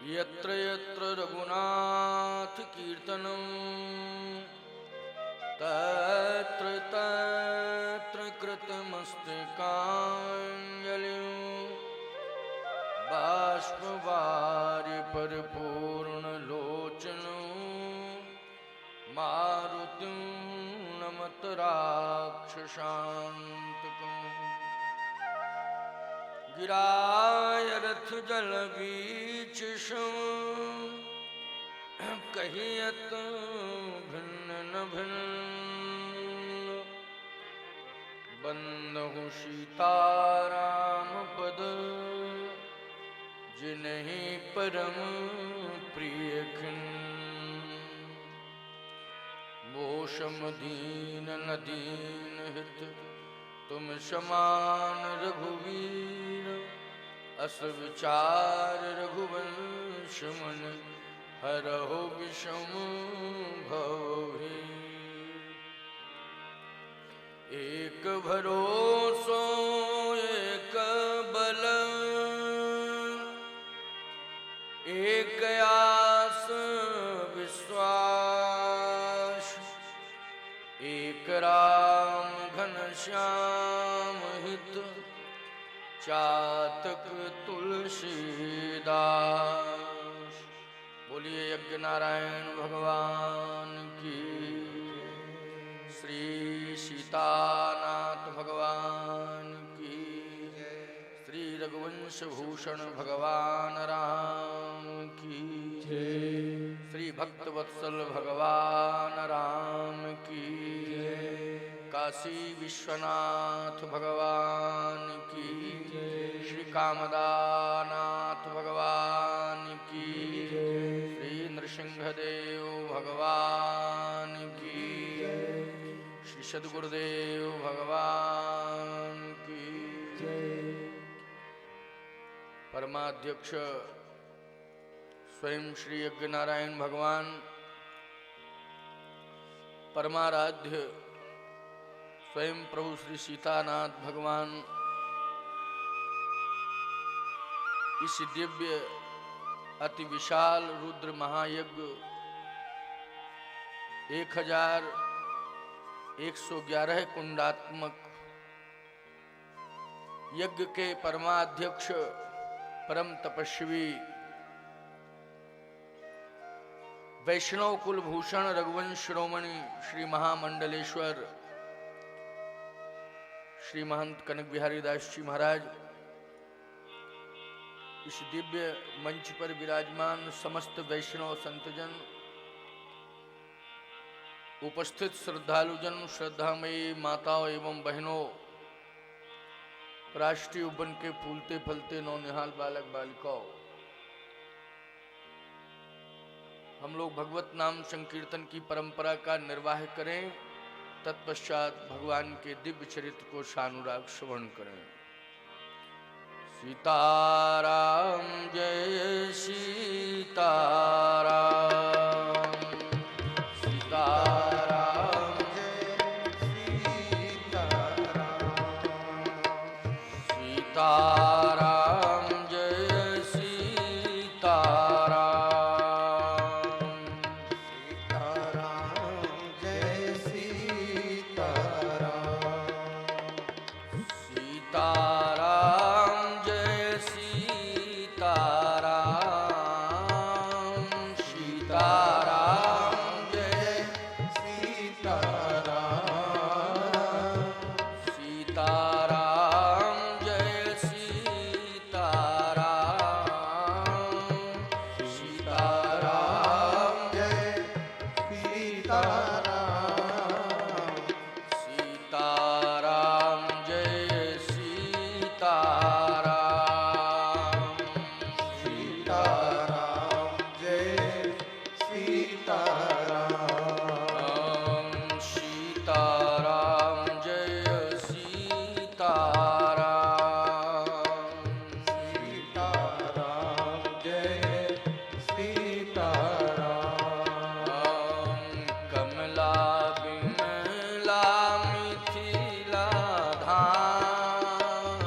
यत्र यत्र रघुनाथ कीर्तनं तत्र तत्र कृतमस्तकाञ्जलिं बाष्पवारि परिपूर्णलोचनं मारुतिं नमत राक्षसान्तकम् गिराय रथ जल बीच कहियत भिन्न न भिन्न बंदहु सीताराम पद जिन्हि परम प्रिय खिन्न मोषम दीन न दीन हित तुम समान रघुवीर अस विचार रघुवंश मन हरहु विषम भवभीर। एक भरोसो एक बल एक आस विश्वास एक राम घनश्याम हित चातक तुलसीदास। बोलिए यज्ञ नारायण भगवान की, श्री सीतानाथ भगवान की, श्री रघुवंश भूषण भगवान राम की, श्री भक्तवत्सल भगवान राम की, काशी विश्वनाथ भगवान की, श्री कामदानाथ भगवान की, श्री नृसिंहदेव भगवान की, श्री सद्गुरुदेव भगवान की। परमाध्यक्ष स्वयं श्री यज्ञ नारायण भगवान, परमाराध्य स्वयं प्रभु श्री सीतानाथ भगवान इस दिव्य अति विशाल रुद्र महायज्ञ 1111 कुंडात्मक यज्ञ के परमाध्यक्ष परम तपस्वी वैष्णव कुलभूषण रघुवंश शिरोमणि श्री महामंडलेश्वर श्री महंत कनक बिहारी दास जी महाराज, इस दिव्य मंच पर विराजमान समस्त वैष्णव संतजन, उपस्थित श्रद्धालुजन, श्रद्धामयी माताओं एवं बहनों, राष्ट्रीय उपवन के फूलते फलते नौनिहाल बालक बालिकाओं, हम लोग भगवत नाम संकीर्तन की परंपरा का निर्वाह करें, तत्पश्चात भगवान के दिव्य चरित्र को सानुराग श्रवण करें। सीताराम जय सीताराम, सीताराम जय सीताराम, सीताराम जय सीताराम, सीताराम जय सीताराम, सीताराम जय सीताराम, सीताराम जय सीताराम, सीताराम जय सीताराम, सीताराम जय सीताराम, सीताराम जय सीताराम, सीताराम जय सीताराम, सीताराम जय सीताराम, सीताराम जय सीताराम। कमला बिमला मिथिला धाम,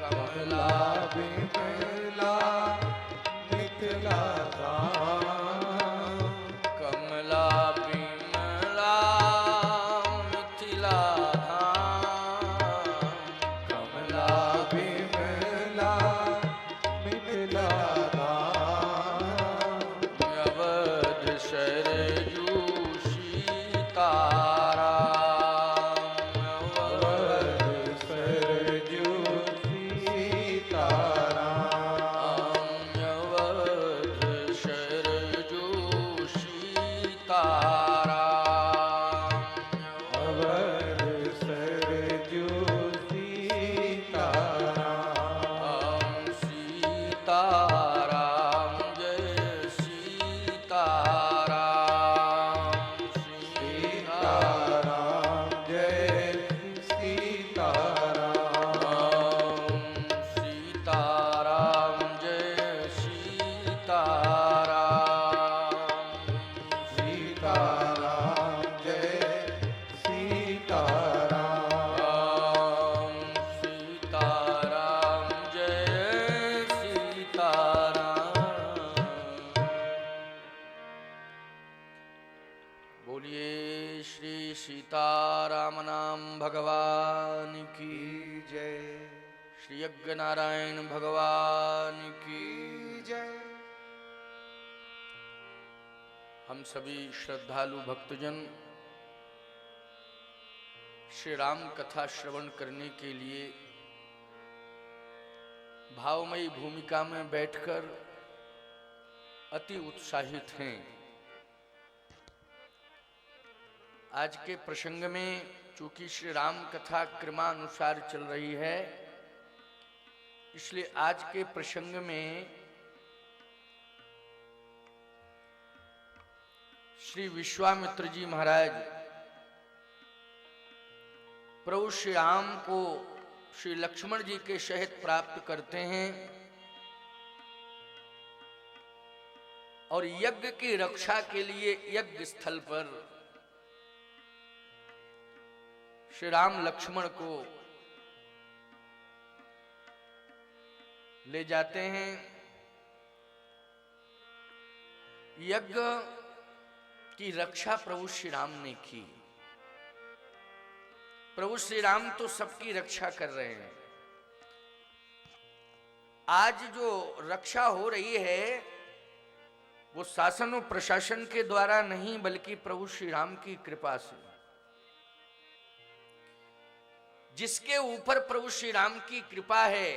कमला बिमला मिथिला धाम, कमला विमला मिथिला धाम, कमला विमला मिथिला धाम, अवध सरजू सीताराम, अवध सरजू सीताराम, अवध सरजू सीताराम, अवध सरजू सीताराम, सीताराम जय सीताराम, सीताराम जय सीताराम, सीताराम जय सीताराम, सीताराम जय सीताराम, सीताराम जय सीताराम। बोलिए श्री सीताराम नाम भगवान की, जय श्री यज्ञ नारायण भगवान की। जय। हम सभी श्रद्धालु भक्तजन श्री राम कथा श्रवण करने के लिए भावमयी भूमिका में बैठकर अति उत्साहित हैं। आज के प्रसंग में चूंकि श्री राम कथा क्रमानुसार चल रही है, इसलिए आज के प्रसंग में श्री विश्वामित्र जी महाराज प्रभु श्री राम को श्री लक्ष्मण जी के सहित प्राप्त करते हैं और यज्ञ की रक्षा के लिए यज्ञ स्थल पर श्री राम लक्ष्मण को ले जाते हैं। यज्ञ की रक्षा प्रभु श्री राम ने की। प्रभु श्री राम तो सबकी रक्षा कर रहे हैं। आज जो रक्षा हो रही है वो शासन और प्रशासन के द्वारा नहीं, बल्कि प्रभु श्री राम की कृपा से। जिसके ऊपर प्रभु श्री राम की कृपा है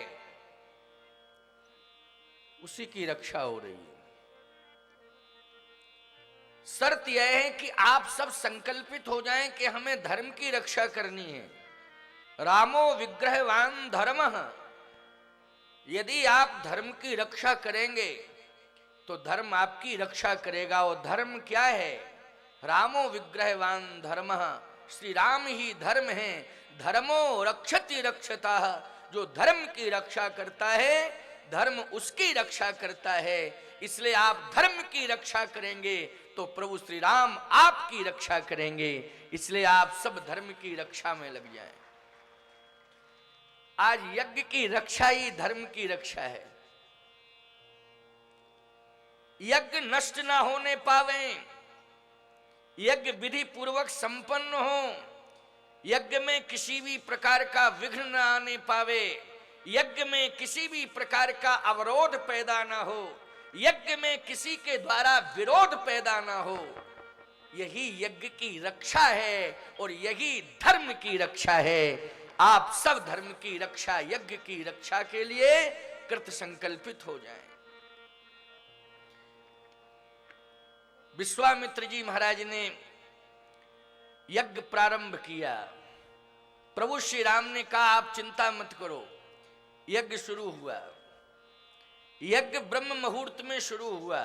उसी की रक्षा हो रही है। शर्त यह है कि आप सब संकल्पित हो जाएं कि हमें धर्म की रक्षा करनी है। रामो विग्रहवान धर्मः। यदि आप धर्म की रक्षा करेंगे तो धर्म आपकी रक्षा करेगा। और धर्म क्या है? रामो विग्रहवान धर्मः। श्री राम ही धर्म है। धर्मो रक्षति रक्षता। जो धर्म की रक्षा करता है धर्म उसकी रक्षा करता है। इसलिए आप धर्म की रक्षा करेंगे तो प्रभु श्री राम आपकी रक्षा करेंगे। इसलिए आप सब धर्म की रक्षा में लग जाएं। आज यज्ञ की रक्षा ही धर्म की रक्षा है। यज्ञ नष्ट ना होने पावे, यज्ञ विधि पूर्वक संपन्न हो, यज्ञ में किसी भी प्रकार का विघ्न न आने पावे, यज्ञ में किसी भी प्रकार का अवरोध पैदा ना हो, यज्ञ में किसी के द्वारा विरोध पैदा ना हो, यही यज्ञ की रक्षा है और यही धर्म की रक्षा है। आप सब धर्म की रक्षा, यज्ञ की रक्षा के लिए कृत संकल्पित हो जाएं। विश्वामित्र जी महाराज ने यज्ञ प्रारंभ किया। प्रभु श्री राम ने कहा आप चिंता मत करो। यज्ञ शुरू हुआ। यज्ञ ब्रह्म मुहूर्त में शुरू हुआ।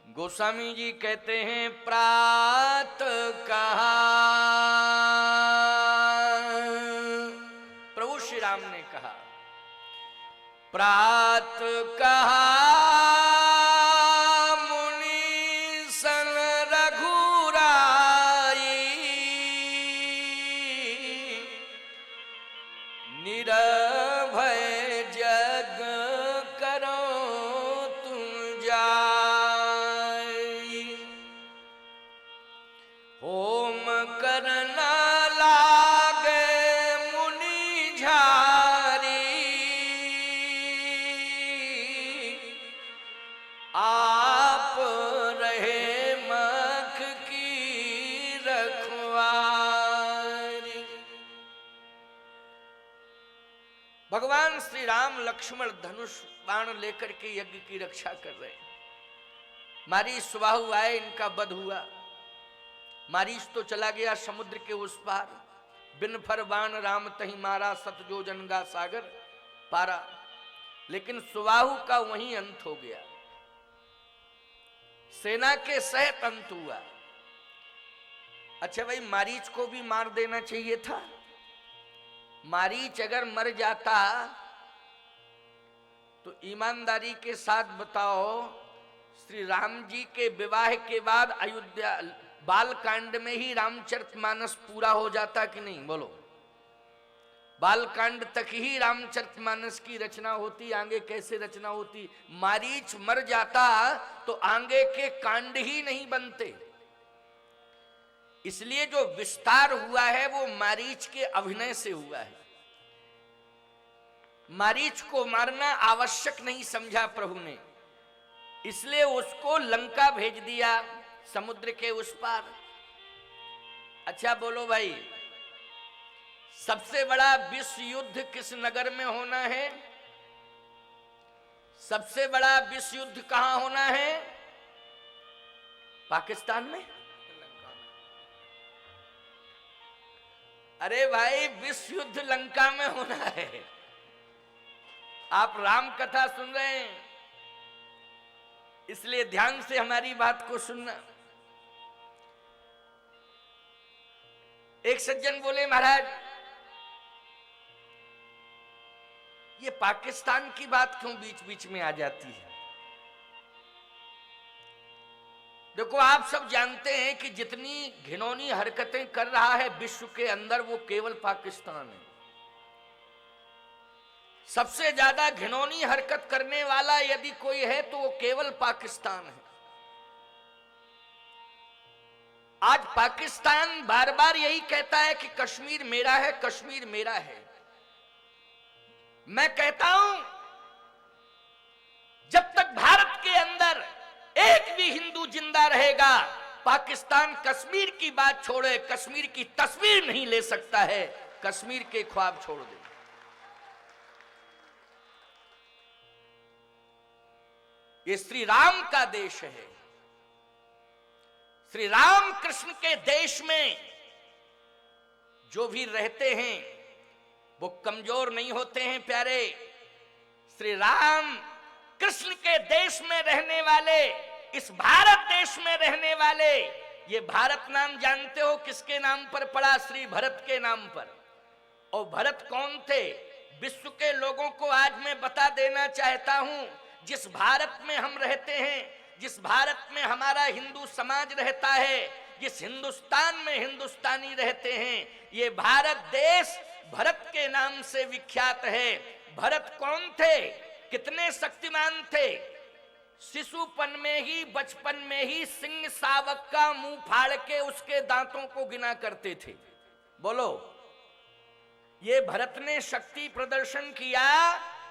गोस्वामी जी कहते हैं प्रातः प्रभु श्री राम ने कहा प्रातः मुनि सन रघुराई निरभय जग कर जाय। होम करना लागे मुनि झारी, आप रहे मख की रखवारी। भगवान श्री राम लक्ष्मण धनुष बाण लेकर के यज्ञ की रक्षा कर रहे हैं। मारीच सुबाहु आए, इनका वध हुआ। मारीच तो चला गया समुद्र के उस पार, बिन फर बाण राम तही मारा, सत जो जनगा सागर पारा। लेकिन सुबाहु का वहीं अंत हो गया, सेना के सहित अंत हुआ। अच्छा भाई, मारीच को भी मार देना चाहिए था। मारीच अगर मर जाता तो ईमानदारी के साथ बताओ, श्री राम जी के विवाह के बाद अयोध्या बालकांड में ही रामचरितमानस पूरा हो जाता कि नहीं? बोलो, बालकांड तक ही रामचरितमानस की रचना होती, आगे कैसे रचना होती? मारीच मर जाता तो आगे के कांड ही नहीं बनते। इसलिए जो विस्तार हुआ है वो मारीच के अभिनय से हुआ है। मारीच को मारना आवश्यक नहीं समझा प्रभु ने, इसलिए उसको लंका भेज दिया, समुद्र के उस पार। अच्छा बोलो भाई, सबसे बड़ा विश्व युद्ध किस नगर में होना है? सबसे बड़ा विश्व युद्ध कहां होना है? पाकिस्तान में? अरे भाई, विश्व युद्ध लंका में होना है। आप राम कथा सुन रहे हैं, इसलिए ध्यान से हमारी बात को सुनना। एक सज्जन बोले, महाराज ये पाकिस्तान की बात क्यों बीच बीच में आ जाती है? देखो, आप सब जानते हैं कि जितनी घिनौनी हरकतें कर रहा है विश्व के अंदर, वो केवल पाकिस्तान है। सबसे ज्यादा घिनौनी हरकत करने वाला यदि कोई है तो वो केवल पाकिस्तान है। आज पाकिस्तान बार बार यही कहता है कि कश्मीर मेरा है, कश्मीर मेरा है। मैं कहता हूं, जब तक भारत के अंदर एक भी हिंदू जिंदा रहेगा, पाकिस्तान कश्मीर की बात छोड़े, कश्मीर की तस्वीर नहीं ले सकता है। कश्मीर के ख्वाब छोड़ दे। ये श्री राम का देश है। श्री राम कृष्ण के देश में जो भी रहते हैं वो कमजोर नहीं होते हैं प्यारे। श्री राम कृष्ण के देश में रहने वाले, इस भारत देश में रहने वाले, ये भारत नाम जानते हो किसके नाम पर पड़ा? श्री भरत के नाम पर। और भरत कौन थे? विश्व के लोगों को आज मैं बता देना चाहता हूं, जिस भारत में हम रहते हैं, जिस भारत में हमारा हिंदू समाज रहता है, जिस हिंदुस्तान में हिंदुस्तानी रहते हैं, ये भारत देश भरत के नाम से विख्यात है। भरत कौन थे? कितने शक्तिमान थे? शिशुपन में ही, बचपन में ही सिंह शावक का मुंह फाड़ के उसके दांतों को गिना करते थे। बोलो, ये भरत ने शक्ति प्रदर्शन किया,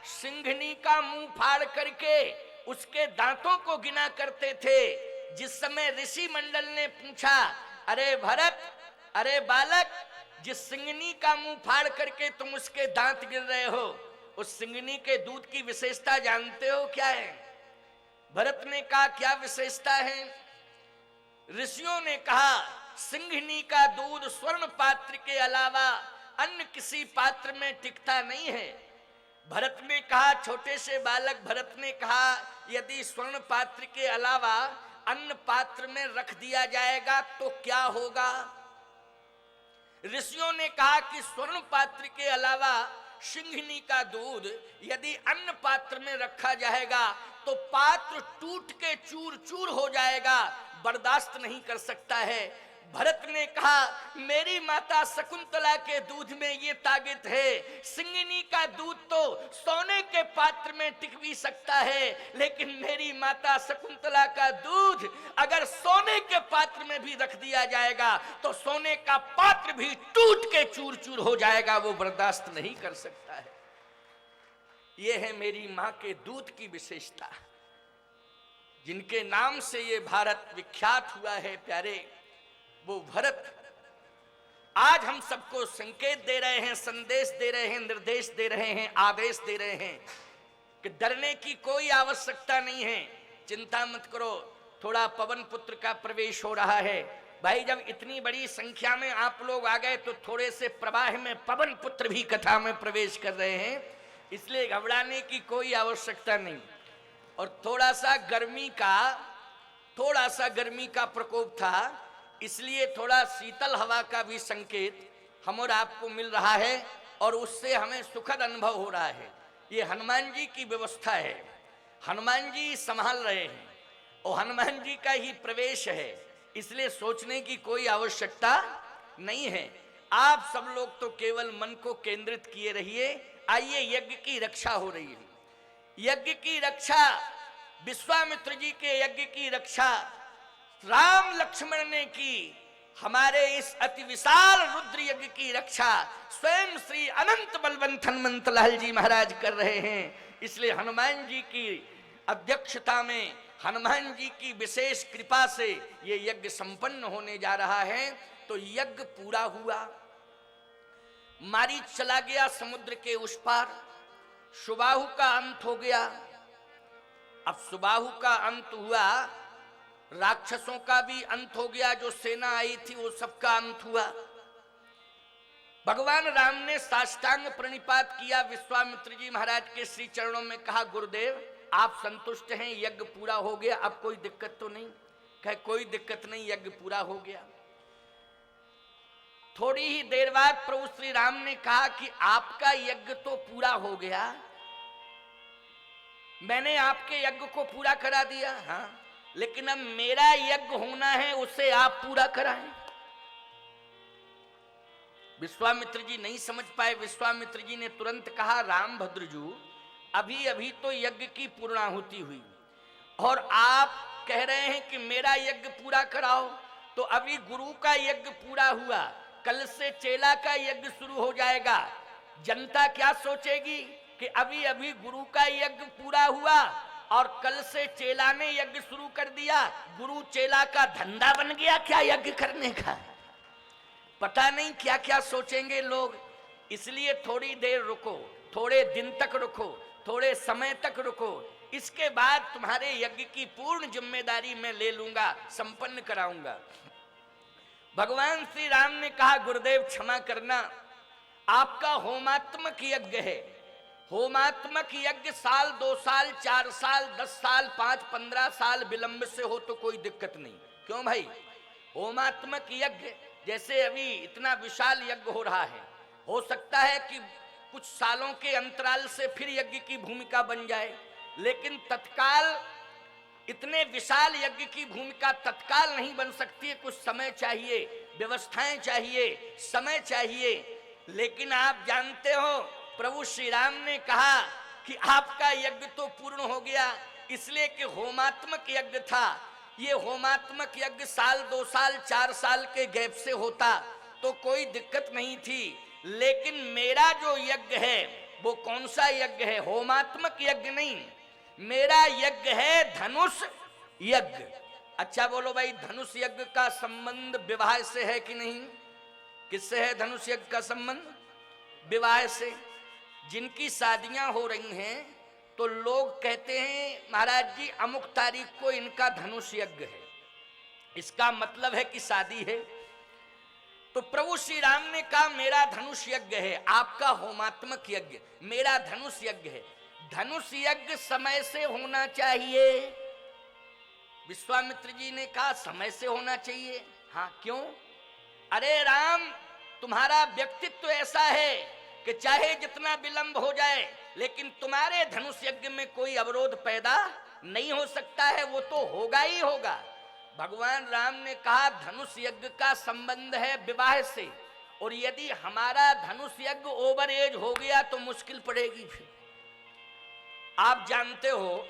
सिंघनी का मुंह फाड़ करके उसके दांतों को गिना करते थे। जिस समय ऋषि मंडल ने पूछा, अरे भरत, अरे बालक, जिस सिंघनी का मुंह फाड़ करके तुम उसके दांत गिन रहे हो, उस सिंघनी के दूध की विशेषता जानते हो क्या है? भरत ने कहा, क्या विशेषता है? ऋषियों ने कहा, सिंघनी का दूध स्वर्ण पात्र के अलावा अन्य किसी पात्र में टिकता नहीं है। भरत ने कहा, छोटे से बालक भरत ने कहा, यदि स्वर्ण पात्र के अलावा अन्य पात्र में रख दिया जाएगा तो क्या होगा? ऋषियों ने कहा कि स्वर्ण पात्र के अलावा सिंघनी का दूध यदि अन्य पात्र में रखा जाएगा तो पात्र टूट के चूर चूर हो जाएगा, बर्दाश्त नहीं कर सकता है। भरत ने कहा मेरी माता शकुंतला के दूध में ये ताकत है, सिंगिनी का दूध तो सोने के पात्र में टिक भी सकता है, लेकिन मेरी माता शकुंतला का दूध अगर सोने के पात्र में भी रख दिया जाएगा तो सोने का पात्र भी टूट के चूर चूर हो जाएगा, वो बर्दाश्त नहीं कर सकता है। ये है मेरी मां के दूध की विशेषता, जिनके नाम से ये भारत विख्यात हुआ है प्यारे, वो भरत आज हम सबको संकेत दे रहे हैं, संदेश दे रहे हैं, निर्देश दे रहे हैं, आदेश दे रहे हैं कि डरने की कोई आवश्यकता नहीं है, चिंता मत करो। थोड़ा पवन पुत्र का प्रवेश हो रहा है भाई, जब इतनी बड़ी संख्या में आप लोग आ गए तो थोड़े से प्रवाह में पवन पुत्र भी कथा में प्रवेश कर रहे हैं, इसलिए घबराने की कोई आवश्यकता नहीं। और थोड़ा सा गर्मी का प्रकोप था, इसलिए थोड़ा शीतल हवा का भी संकेत हम और आपको मिल रहा है और उससे हमें सुखद अनुभव हो रहा है। ये हनुमान जी की व्यवस्था है, हनुमान जी संभाल रहे हैं और हनुमान जी का ही प्रवेश है, इसलिए सोचने की कोई आवश्यकता नहीं है। आप सब लोग तो केवल मन को केंद्रित किए रहिए। आइए, यज्ञ की रक्षा हो रही है। यज्ञ की रक्षा, विश्वामित्र जी के यज्ञ की रक्षा राम लक्ष्मण ने की। हमारे इस अति विशाल रुद्र यज्ञ की रक्षा स्वयं श्री अनंत बलवंत हनुमंत लाल जी महाराज कर रहे हैं। इसलिए हनुमान जी की अध्यक्षता में, हनुमान जी की विशेष कृपा से ये यज्ञ संपन्न होने जा रहा है। तो यज्ञ पूरा हुआ, मारीच चला गया समुद्र के उस पार, सुबाहु का अंत हो गया। अब सुबाहु का अंत हुआ, राक्षसों का भी अंत हो गया, जो सेना आई थी वो सबका अंत हुआ। भगवान राम ने साष्टांग प्रणिपात किया विश्वामित्र जी महाराज के श्री चरणों में, कहा गुरुदेव आप संतुष्ट हैं, यज्ञ पूरा हो गया, अब कोई दिक्कत तो नहीं? कहे कोई दिक्कत नहीं, यज्ञ पूरा हो गया। थोड़ी ही देर बाद प्रभु श्री राम ने कहा कि आपका यज्ञ तो पूरा हो गया, मैंने आपके यज्ञ को पूरा करा दिया, हाँ, लेकिन अब मेरा यज्ञ होना है, उसे आप पूरा कराएं। विश्वामित्र जी नहीं समझ पाए। विश्वामित्र जी ने तुरंत कहा राम भद्रजू, अभी अभी तो यज्ञ की पूर्णाहुति हुई और आप कह रहे हैं कि मेरा यज्ञ पूरा कराओ। तो अभी गुरु का यज्ञ पूरा हुआ, कल से चेला का यज्ञ शुरू हो जाएगा। जनता क्या सोचेगी कि अभी अभी गुरु का यज्ञ पूरा हुआ और कल से चेला ने यज्ञ शुरू कर दिया, गुरु चेला का धंधा बन गया क्या यज्ञ करने का? पता नहीं क्या क्या सोचेंगे लोग। इसलिए थोड़ी देर रुको, थोड़े दिन तक रुको, थोड़े समय तक रुको, इसके बाद तुम्हारे यज्ञ की पूर्ण जिम्मेदारी मैं ले लूंगा, संपन्न कराऊंगा। भगवान श्री राम ने कहा गुरुदेव क्षमा करना, आपका होमात्मक यज्ञ है। होमात्मक यज्ञ साल, 2 साल, 4 साल, 10 साल, 5, 15 साल विलंब से हो तो कोई दिक्कत नहीं। क्यों भाई? होमात्मक यज्ञ, जैसे अभी इतना विशाल यज्ञ हो रहा है, हो सकता है कि कुछ सालों के अंतराल से फिर यज्ञ की भूमिका बन जाए, लेकिन तत्काल इतने विशाल यज्ञ की भूमिका तत्काल नहीं बन सकती है। कुछ समय चाहिए, व्यवस्थाएं चाहिए, समय चाहिए। लेकिन आप जानते हो प्रभु श्री राम ने कहा कि आपका यज्ञ तो पूर्ण हो गया, इसलिए कि होमात्मक यज्ञ था। ये होमात्मक यज्ञ साल, 2 साल, 4 साल के गैप से होता तो कोई दिक्कत नहीं थी। लेकिन मेरा जो यज्ञ है वो कौन सा यज्ञ है? होमात्मक यज्ञ नहीं, मेरा यज्ञ है धनुष यज्ञ। अच्छा बोलो भाई, धनुष यज्ञ का संबंध विवाह से है कि नहीं? किससे है धनुष यज्ञ का संबंध? विवाह से। जिनकी शादियां हो रही हैं तो लोग कहते हैं महाराज जी अमुक तारीख को इनका धनुष यज्ञ है, इसका मतलब है कि शादी है। तो प्रभु श्री राम ने कहा मेरा धनुष यज्ञ है, आपका होमात्मक यज्ञ, मेरा धनुष यज्ञ है। धनुष यज्ञ समय से होना चाहिए। विश्वामित्र जी ने कहा समय से होना चाहिए। हाँ, क्यों? अरे राम, तुम्हारा व्यक्तित्व ऐसा है कि चाहे जितना विलंब हो जाए लेकिन तुम्हारे धनुष यज्ञ में कोई अवरोध पैदा नहीं हो सकता है, वो तो होगा ही होगा। भगवान राम ने कहा धनुष यज्ञ का संबंध है विवाह से, और यदि हमारा धनुष यज्ञ ओवर एज हो गया तो मुश्किल पड़ेगी। फिर आप जानते हो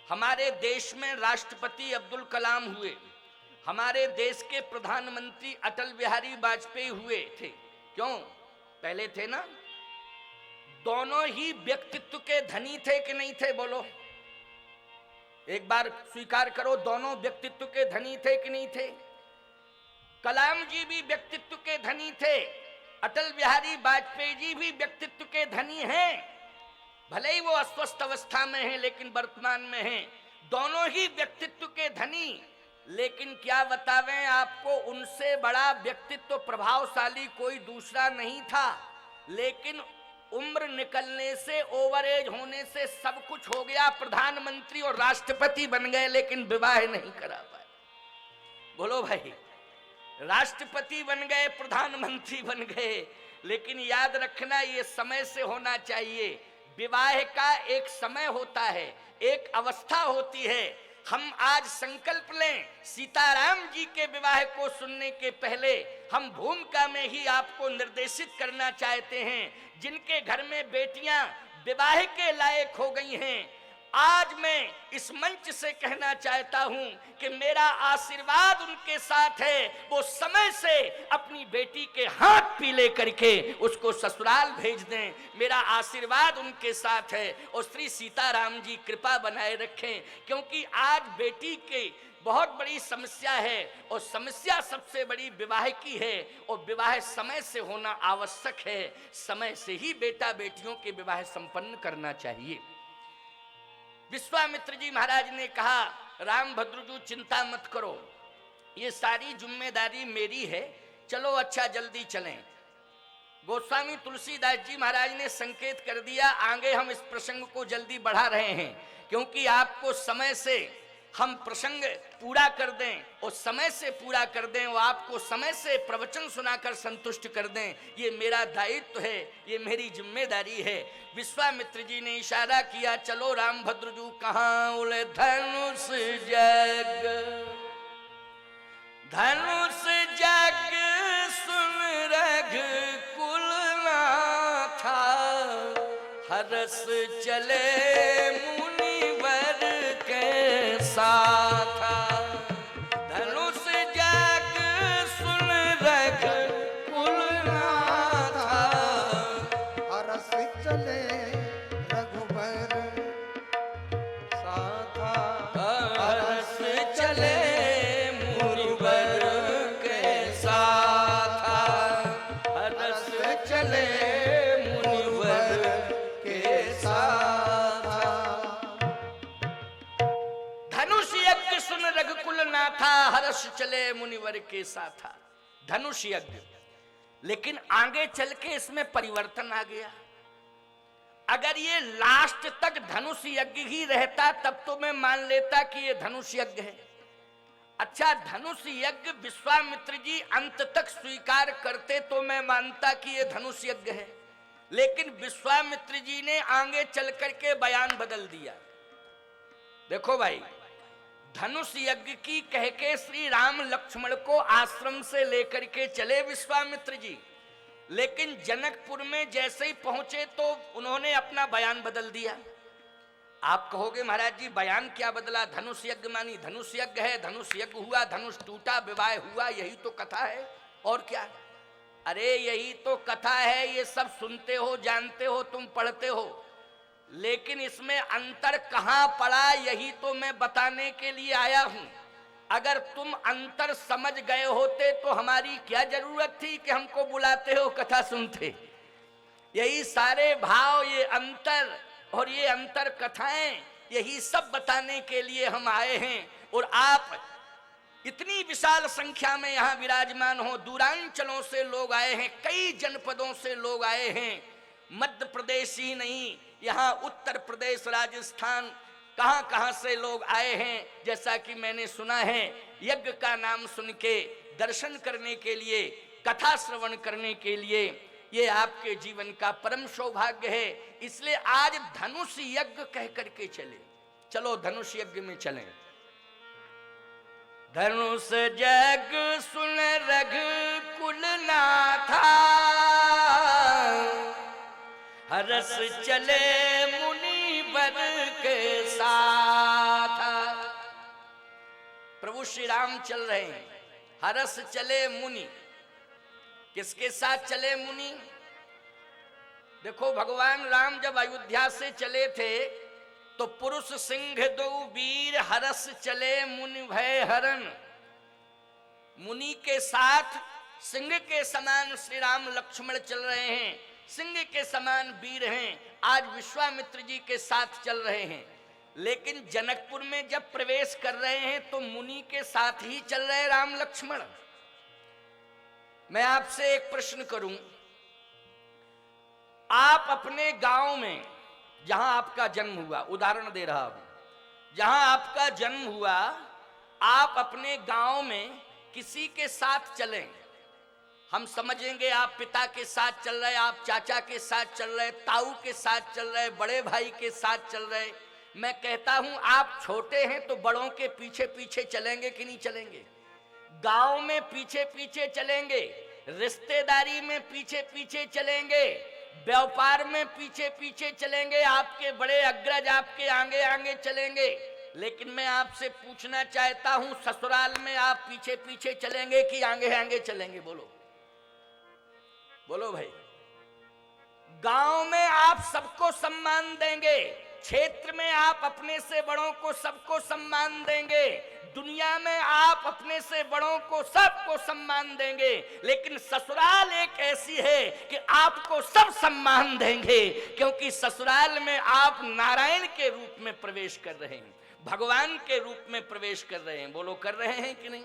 हमारे देश में राष्ट्रपति अब्दुल कलाम हुए, हमारे देश के प्रधानमंत्री अटल बिहारी वाजपेयी हुए थे। क्यों? पहले थे ना। दोनों ही व्यक्तित्व के धनी थे कि नहीं थे? बोलो, एक बार स्वीकार करो, दोनों व्यक्तित्व के धनी थे कि नहीं थे? कलाम जी भी व्यक्तित्व के धनी थे, अटल बिहारी वाजपेयी जी भी व्यक्तित्व के धनी हैं। भले ही वो अस्वस्थ अवस्था में हैं लेकिन वर्तमान में हैं, दोनों ही व्यक्तित्व के धनी। लेकिन क्या बतावें आपको, उनसे बड़ा व्यक्तित्व प्रभावशाली कोई दूसरा नहीं था। लेकिन उम्र निकलने से, ओवर एज होने से सब कुछ हो गया, प्रधानमंत्री और राष्ट्रपति बन गए लेकिन विवाह नहीं करा पाए। बोलो भाई, राष्ट्रपति बन गए, प्रधानमंत्री बन गए, लेकिन याद रखना ये समय से होना चाहिए। विवाह का एक समय होता है, एक अवस्था होती है। हम आज संकल्प लें, सीताराम जी के विवाह को सुनने के पहले हम भूमिका में ही आपको निर्देशित करना चाहते हैं। जिनके घर में बेटियां विवाह के लायक हो गई हैं, आज मैं इस मंच से कहना चाहता हूं कि मेरा आशीर्वाद उनके साथ है। वो समय से अपनी बेटी के हाथ पीले करके उसको ससुराल भेज दें, मेरा आशीर्वाद उनके साथ है। और श्री सीताराम जी कृपा बनाए रखें, क्योंकि आज बेटी के बहुत बड़ी समस्या है, और समस्या सबसे बड़ी विवाह की है, और विवाह समय से होना आवश्यक है। समय से ही बेटा बेटियों के विवाह संपन्न करना चाहिए। विश्वामित्र जी महाराज ने कहा, राम भद्रजू चिंता मत करो, ये सारी जिम्मेदारी मेरी है, चलो अच्छा जल्दी चलें। गोस्वामी तुलसीदास जी महाराज ने संकेत कर दिया, आगे हम इस प्रसंग को जल्दी बढ़ा रहे हैं, क्योंकि आपको समय से हम प्रसंग पूरा कर दें और समय से पूरा कर दें, और आपको समय से प्रवचन सुनाकर संतुष्ट कर दें, ये मेरा दायित्व है, ये मेरी जिम्मेदारी है। विश्वामित्र जी ने इशारा किया, चलो राम भद्रजू कहाँ उले धनुष जग, धनुष जग सुन रघुकुल नाथा, हरस चले मुनिवर के साथा। धनुष जग सुन रघुकुल नाथा, हरस चले रघुबर साथा। हरस चले मुनिवर के साथा, हरस चले मुनिवर के साथा। धनुष यज्ञ सुन रघुकुल नाथा, हर्ष चले मुनिवर के साथा। धनुष यज्ञ, लेकिन आगे चल के इसमें परिवर्तन आ गया। अगर ये लास्ट तक धनुष यज्ञ ही रहता तब तो मैं मान लेता कि ये धनुष यज्ञ है। अच्छा, धनुष यज्ञ विश्वामित्र जी अंत तक स्वीकार करते तो मैं मानता कि ये धनुष यज्ञ है, लेकिन विश्वामित्र जी ने आगे चल करके बयान बदल दिया। देखो भाई, धनुष यज्ञ की कह के श्री राम लक्ष्मण को आश्रम से लेकर के चले विश्वामित्र जी, लेकिन जनकपुर में जैसे ही पहुंचे तो उन्होंने अपना बयान बदल दिया। आप कहोगे महाराज जी बयान क्या बदला, धनुष यज्ञ मानी धनुष यज्ञ है, धनुष यज्ञ हुआ, धनुष टूटा, विवाह हुआ, यही तो कथा है और क्या। अरे यही तो कथा है, ये सब सुनते हो, जानते हो, तुम पढ़ते हो, लेकिन इसमें अंतर कहां पड़ा यही तो मैं बताने के लिए आया हूं। अगर तुम अंतर समझ गए होते तो हमारी क्या जरूरत थी कि हमको बुलाते हो कथा सुनते। यही सारे भाव, ये अंतर और ये अंतर कथाएं, यही सब बताने के लिए हम आए हैं। और आप इतनी विशाल संख्या में यहाँ विराजमान हो, दूरांचलों से लोग आए हैं, कई जनपदों से लोग आए हैं, मध्य प्रदेश ही नहीं, यहाँ उत्तर प्रदेश, राजस्थान, कहां कहां से लोग आए हैं। जैसा कि मैंने सुना है, यज्ञ का नाम सुन के दर्शन करने के लिए, कथा श्रवण करने के लिए, ये आपके जीवन का परम सौभाग्य है। इसलिए आज धनुष यज्ञ कह करके चले, चलो धनुष यज्ञ में चलें। धनुष जग सुन रघुकुल नाथा, हरस चले मुनि वर के साथ। प्रभु श्री राम चल रहे हैं, हरस चले मुनि। किसके साथ चले मुनि? देखो, भगवान राम जब अयोध्या से चले थे तो पुरुष सिंह दो वीर, हरस चले मुनि भय हरण। मुनि के साथ सिंह के समान श्री राम लक्ष्मण चल रहे हैं, सिंह के समान वीर हैं, आज विश्वामित्र जी के साथ चल रहे हैं। लेकिन जनकपुर में जब प्रवेश कर रहे हैं तो मुनि के साथ ही चल रहे राम लक्ष्मण। मैं आपसे एक प्रश्न करूं, आप अपने गांव में जहां आपका जन्म हुआ, उदाहरण दे रहा हूं, जहां आपका जन्म हुआ, आप अपने गांव में किसी के साथ चलें, हम समझेंगे आप पिता के साथ चल रहे, आप चाचा के साथ चल रहे, ताऊ के साथ चल रहे, बड़े भाई के साथ चल रहे। मैं कहता हूं आप छोटे हैं तो बड़ों के पीछे पीछे चलेंगे कि नहीं चलेंगे? गांव में पीछे पीछे चलेंगे, रिश्तेदारी में पीछे पीछे चलेंगे, व्यापार में पीछे पीछे चलेंगे, आपके बड़े अग्रज आपके आगे आगे चलेंगे। लेकिन मैं आपसे पूछना चाहता हूं, ससुराल में आप पीछे पीछे चलेंगे कि आगे आगे चलेंगे? बोलो बोलो भाई। गांव में आप सबको सम्मान देंगे, क्षेत्र में आप अपने से बड़ों को सबको सम्मान देंगे, दुनिया में आप अपने से बड़ों को सबको सम्मान देंगे। लेकिन ससुराल एक ऐसी है कि आपको सब सम्मान देंगे, क्योंकि ससुराल में आप नारायण के रूप में प्रवेश कर रहे हैं, भगवान के रूप में प्रवेश कर रहे हैं। बोलो, कर रहे हैं कि नहीं?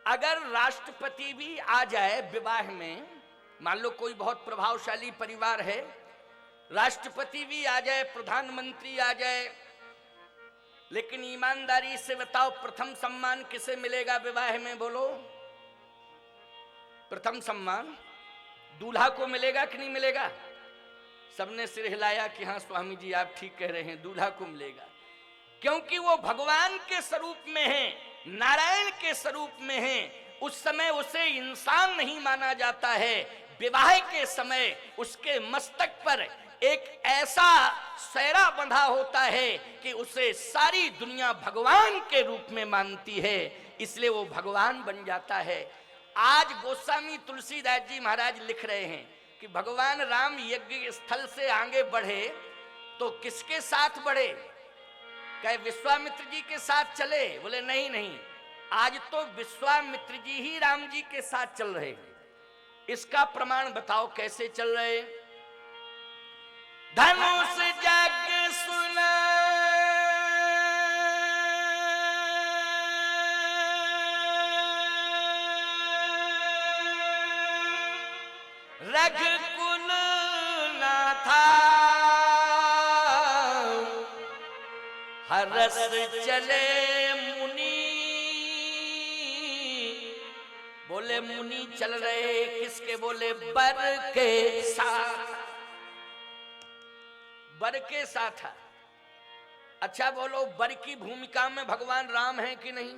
अगर राष्ट्रपति भी आ जाए विवाह में, मान लो कोई बहुत प्रभावशाली परिवार है, राष्ट्रपति भी आ जाए, प्रधानमंत्री आ जाए, लेकिन ईमानदारी से बताओ प्रथम सम्मान किसे मिलेगा विवाह में? बोलो, प्रथम सम्मान दूल्हा को मिलेगा कि नहीं मिलेगा? सबने सिर हिलाया कि हाँ स्वामी जी आप ठीक कह रहे हैं, दूल्हा को मिलेगा, क्योंकि वो भगवान के स्वरूप में है, नारायण के स्वरूप में है। उस समय उसे इंसान नहीं माना जाता है। विवाह के समय उसके मस्तक पर एक ऐसा सेहरा बंधा होता है कि उसे सारी दुनिया भगवान के रूप में मानती है, इसलिए वो भगवान बन जाता है। आज गोस्वामी तुलसीदास जी महाराज लिख रहे हैं कि भगवान राम यज्ञ स्थल से आगे बढ़े तो किसके साथ बढ़े? कहे विश्वामित्र जी के साथ चले? बोले नहीं नहीं, आज तो विश्वामित्र जी ही राम जी के साथ चल रहे हैं। इसका प्रमाण बताओ कैसे चल रहे? धनुष जग सुन रघुकुल नाथा, हरस चले मुनि। बोले मुनि चल रहे किसके? बोले बर के साथ, बर के साथ। अच्छा बोलो, बर की भूमिका में भगवान राम हैं कि नहीं?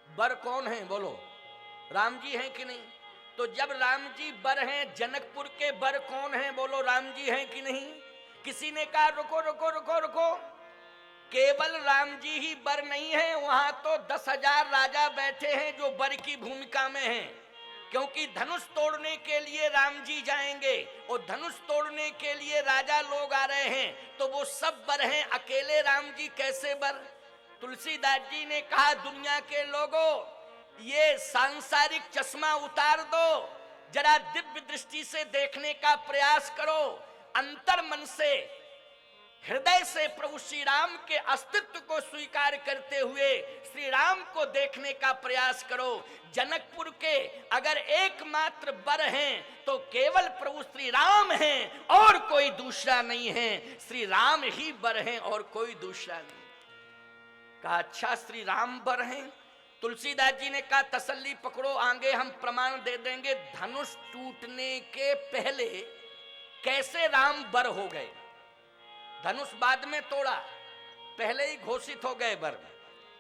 बर कौन है? बोलो, राम जी हैं कि नहीं? तो जब राम जी बर हैं, जनकपुर के बर कौन हैं? बोलो, राम जी हैं कि नहीं? किसी ने कहा रुको रुको रुको रुको, केवल राम जी ही बर नहीं है, वहां तो 10,000 राजा बैठे हैं जो बर की भूमिका में हैं, क्योंकि धनुष तोड़ने के लिए राम जी जाएंगे और धनुष तोड़ने के लिए राजा लोग आ रहे हैं, तो वो सब बर हैं, अकेले राम जी कैसे बर? तुलसीदास जी ने कहा दुनिया के लोगों, ये सांसारिक चश्मा उतार दो, जरा दिव्य दृष्टि से देखने का प्रयास करो, अंतर मन से हृदय से प्रभु श्री राम के अस्तित्व को स्वीकार करते हुए श्री राम को देखने का प्रयास करो। जनकपुर के अगर एकमात्र बर हैं तो केवल प्रभु श्री राम हैं और कोई दूसरा नहीं है। श्री राम ही बर हैं और कोई दूसरा नहीं। कहा अच्छा श्री राम बर हैं। तुलसीदास जी ने कहा तसल्ली पकड़ो, आगे हम प्रमाण दे देंगे। धनुष टूटने के पहले कैसे राम बर हो गए? धनुष बाद में तोड़ा, पहले ही घोषित हो गए बर।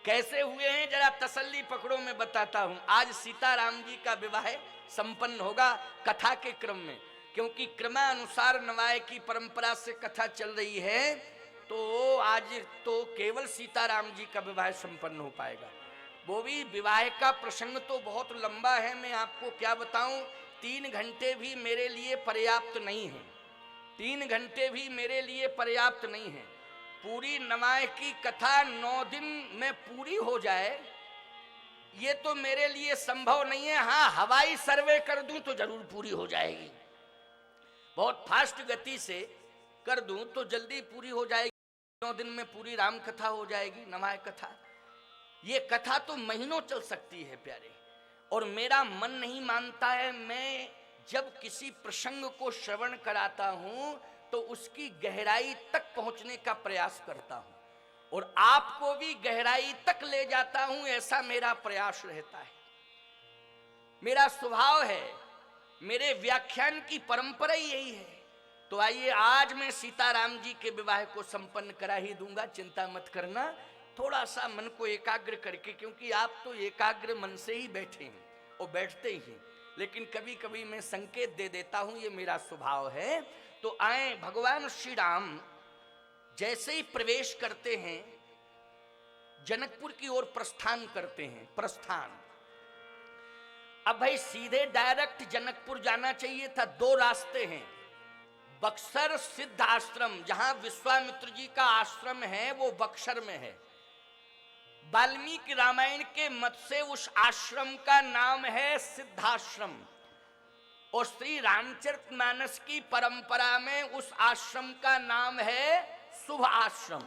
कैसे हुए हैं जरा तसल्ली पकड़ो, मैं बताता हूं। आज सीताराम जी का विवाह संपन्न होगा कथा के क्रम में, क्योंकि क्रमानुसार नवाय की परंपरा से कथा चल रही है, तो आज तो केवल सीताराम जी का विवाह संपन्न हो पाएगा। वो भी विवाह का प्रसंग तो बहुत लंबा है, मैं आपको क्या बताऊं, 3 घंटे भी मेरे लिए पर्याप्त नहीं है, 3 घंटे भी मेरे लिए पर्याप्त नहीं है। पूरी नवाय की कथा 9 दिन में पूरी हो जाए ये तो मेरे लिए संभव नहीं है। हाँ, हवाई सर्वे कर दूं तो जरूर पूरी हो जाएगी, बहुत फास्ट गति से कर दूं तो जल्दी पूरी हो जाएगी, 9 दिन में पूरी राम कथा हो जाएगी, नवाय कथा। ये कथा तो महीनों चल सकती है प्यारे, और मेरा मन नहीं मानता है। मैं जब किसी प्रसंग को श्रवण कराता हूं तो उसकी गहराई तक पहुंचने का प्रयास करता हूं, और आपको भी गहराई तक ले जाता हूं, ऐसा मेरा प्रयास रहता है, मेरा स्वभाव है, मेरे व्याख्यान की परंपरा ही यही है। तो आइए, आज मैं सीताराम जी के विवाह को संपन्न करा ही दूंगा, चिंता मत करना। थोड़ा सा मन को एकाग्र करके, क्योंकि आप तो एकाग्र मन से ही बैठे हैं और बैठते ही हैं, लेकिन कभी कभी मैं संकेत दे देता हूं, ये मेरा स्वभाव है। तो आए, भगवान श्री राम जैसे ही प्रवेश करते हैं, जनकपुर की ओर प्रस्थान करते हैं, प्रस्थान। अब भाई सीधे डायरेक्ट जनकपुर जाना चाहिए था, 2 रास्ते हैं। बक्सर सिद्ध आश्रम, जहां विश्वामित्र जी का आश्रम है, वो बक्सर में है। वाल्मीकि रामायण के मत से उस आश्रम का नाम है सिद्धाश्रम, और श्री रामचरितमानस की परंपरा में उस आश्रम का नाम है शुभ आश्रम।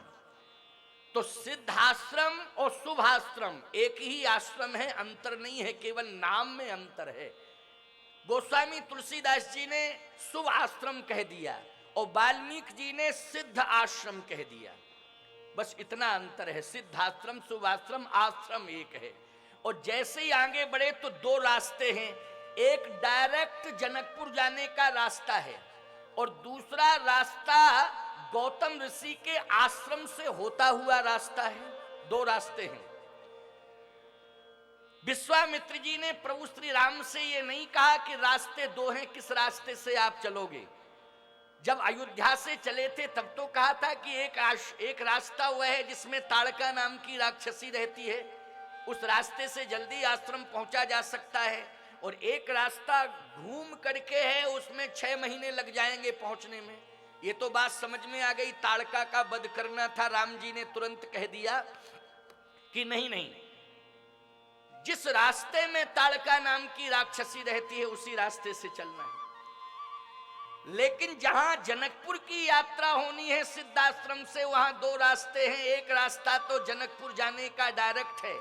तो सिद्धाश्रम और शुभ आश्रम एक ही आश्रम है, अंतर नहीं है, केवल नाम में अंतर है। गोस्वामी तुलसीदास जी ने शुभ आश्रम कह दिया और वाल्मीकि जी ने सिद्ध आश्रम कह दिया, बस इतना अंतर है। सिद्धाश्रम शुभाश्रम, आश्रम एक है। और जैसे ही आगे बढ़े तो 2 रास्ते हैं, एक डायरेक्ट जनकपुर जाने का रास्ता है और दूसरा रास्ता गौतम ऋषि के आश्रम से होता हुआ रास्ता है। 2 रास्ते हैं। विश्वामित्र जी ने प्रभु श्री राम से ये नहीं कहा कि रास्ते 2 हैं, किस रास्ते से आप चलोगे। जब अयोध्या से चले थे तब तो कहा था कि एक रास्ता वह है जिसमें ताड़का नाम की राक्षसी रहती है, उस रास्ते से जल्दी आश्रम पहुंचा जा सकता है, और एक रास्ता घूम करके है, उसमें 6 महीने लग जाएंगे पहुंचने में। ये तो बात समझ में आ गई, ताड़का का वध करना था। राम जी ने तुरंत कह दिया कि नहीं नहीं, जिस रास्ते में ताड़का नाम की राक्षसी रहती है उसी रास्ते से चलना है। लेकिन जहां जनकपुर की यात्रा होनी है सिद्धाश्रम से, वहां 2 रास्ते हैं। एक रास्ता तो जनकपुर जाने का डायरेक्ट है,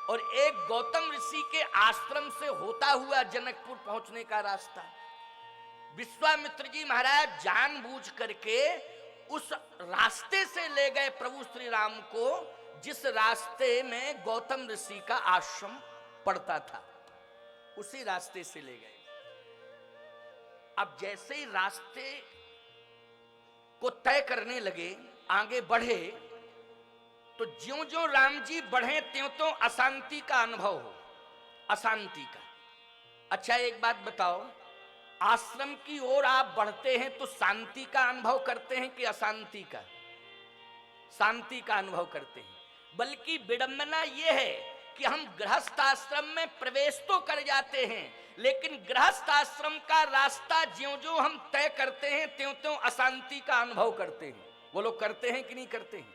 और एक गौतम ऋषि के आश्रम से होता हुआ जनकपुर पहुंचने का रास्ता। विश्वामित्र जी महाराज जानबूझ करके उस रास्ते से ले गए प्रभु श्री राम को जिस रास्ते में गौतम ऋषि का आश्रम पड़ता था, उसी रास्ते से ले गए। अब जैसे ही रास्ते को तय करने लगे, आगे बढ़े, तो ज्यों ज्यों राम जी बढ़े त्यों त्यों अशांति का अनुभव हो, अशांति का। अच्छा एक बात बताओ, आश्रम की ओर आप बढ़ते हैं तो शांति का अनुभव करते हैं कि अशांति का? शांति का अनुभव करते हैं। बल्कि विडंबना यह है कि हम गृहस्थ आश्रम में प्रवेश तो कर जाते हैं, लेकिन गृहस्थ आश्रम का रास्ता ज्यों-ज्यों हम तय करते हैं त्यों-त्यों अशांति का अनुभव करते हैं। वो लोग करते हैं कि नहीं करते हैं?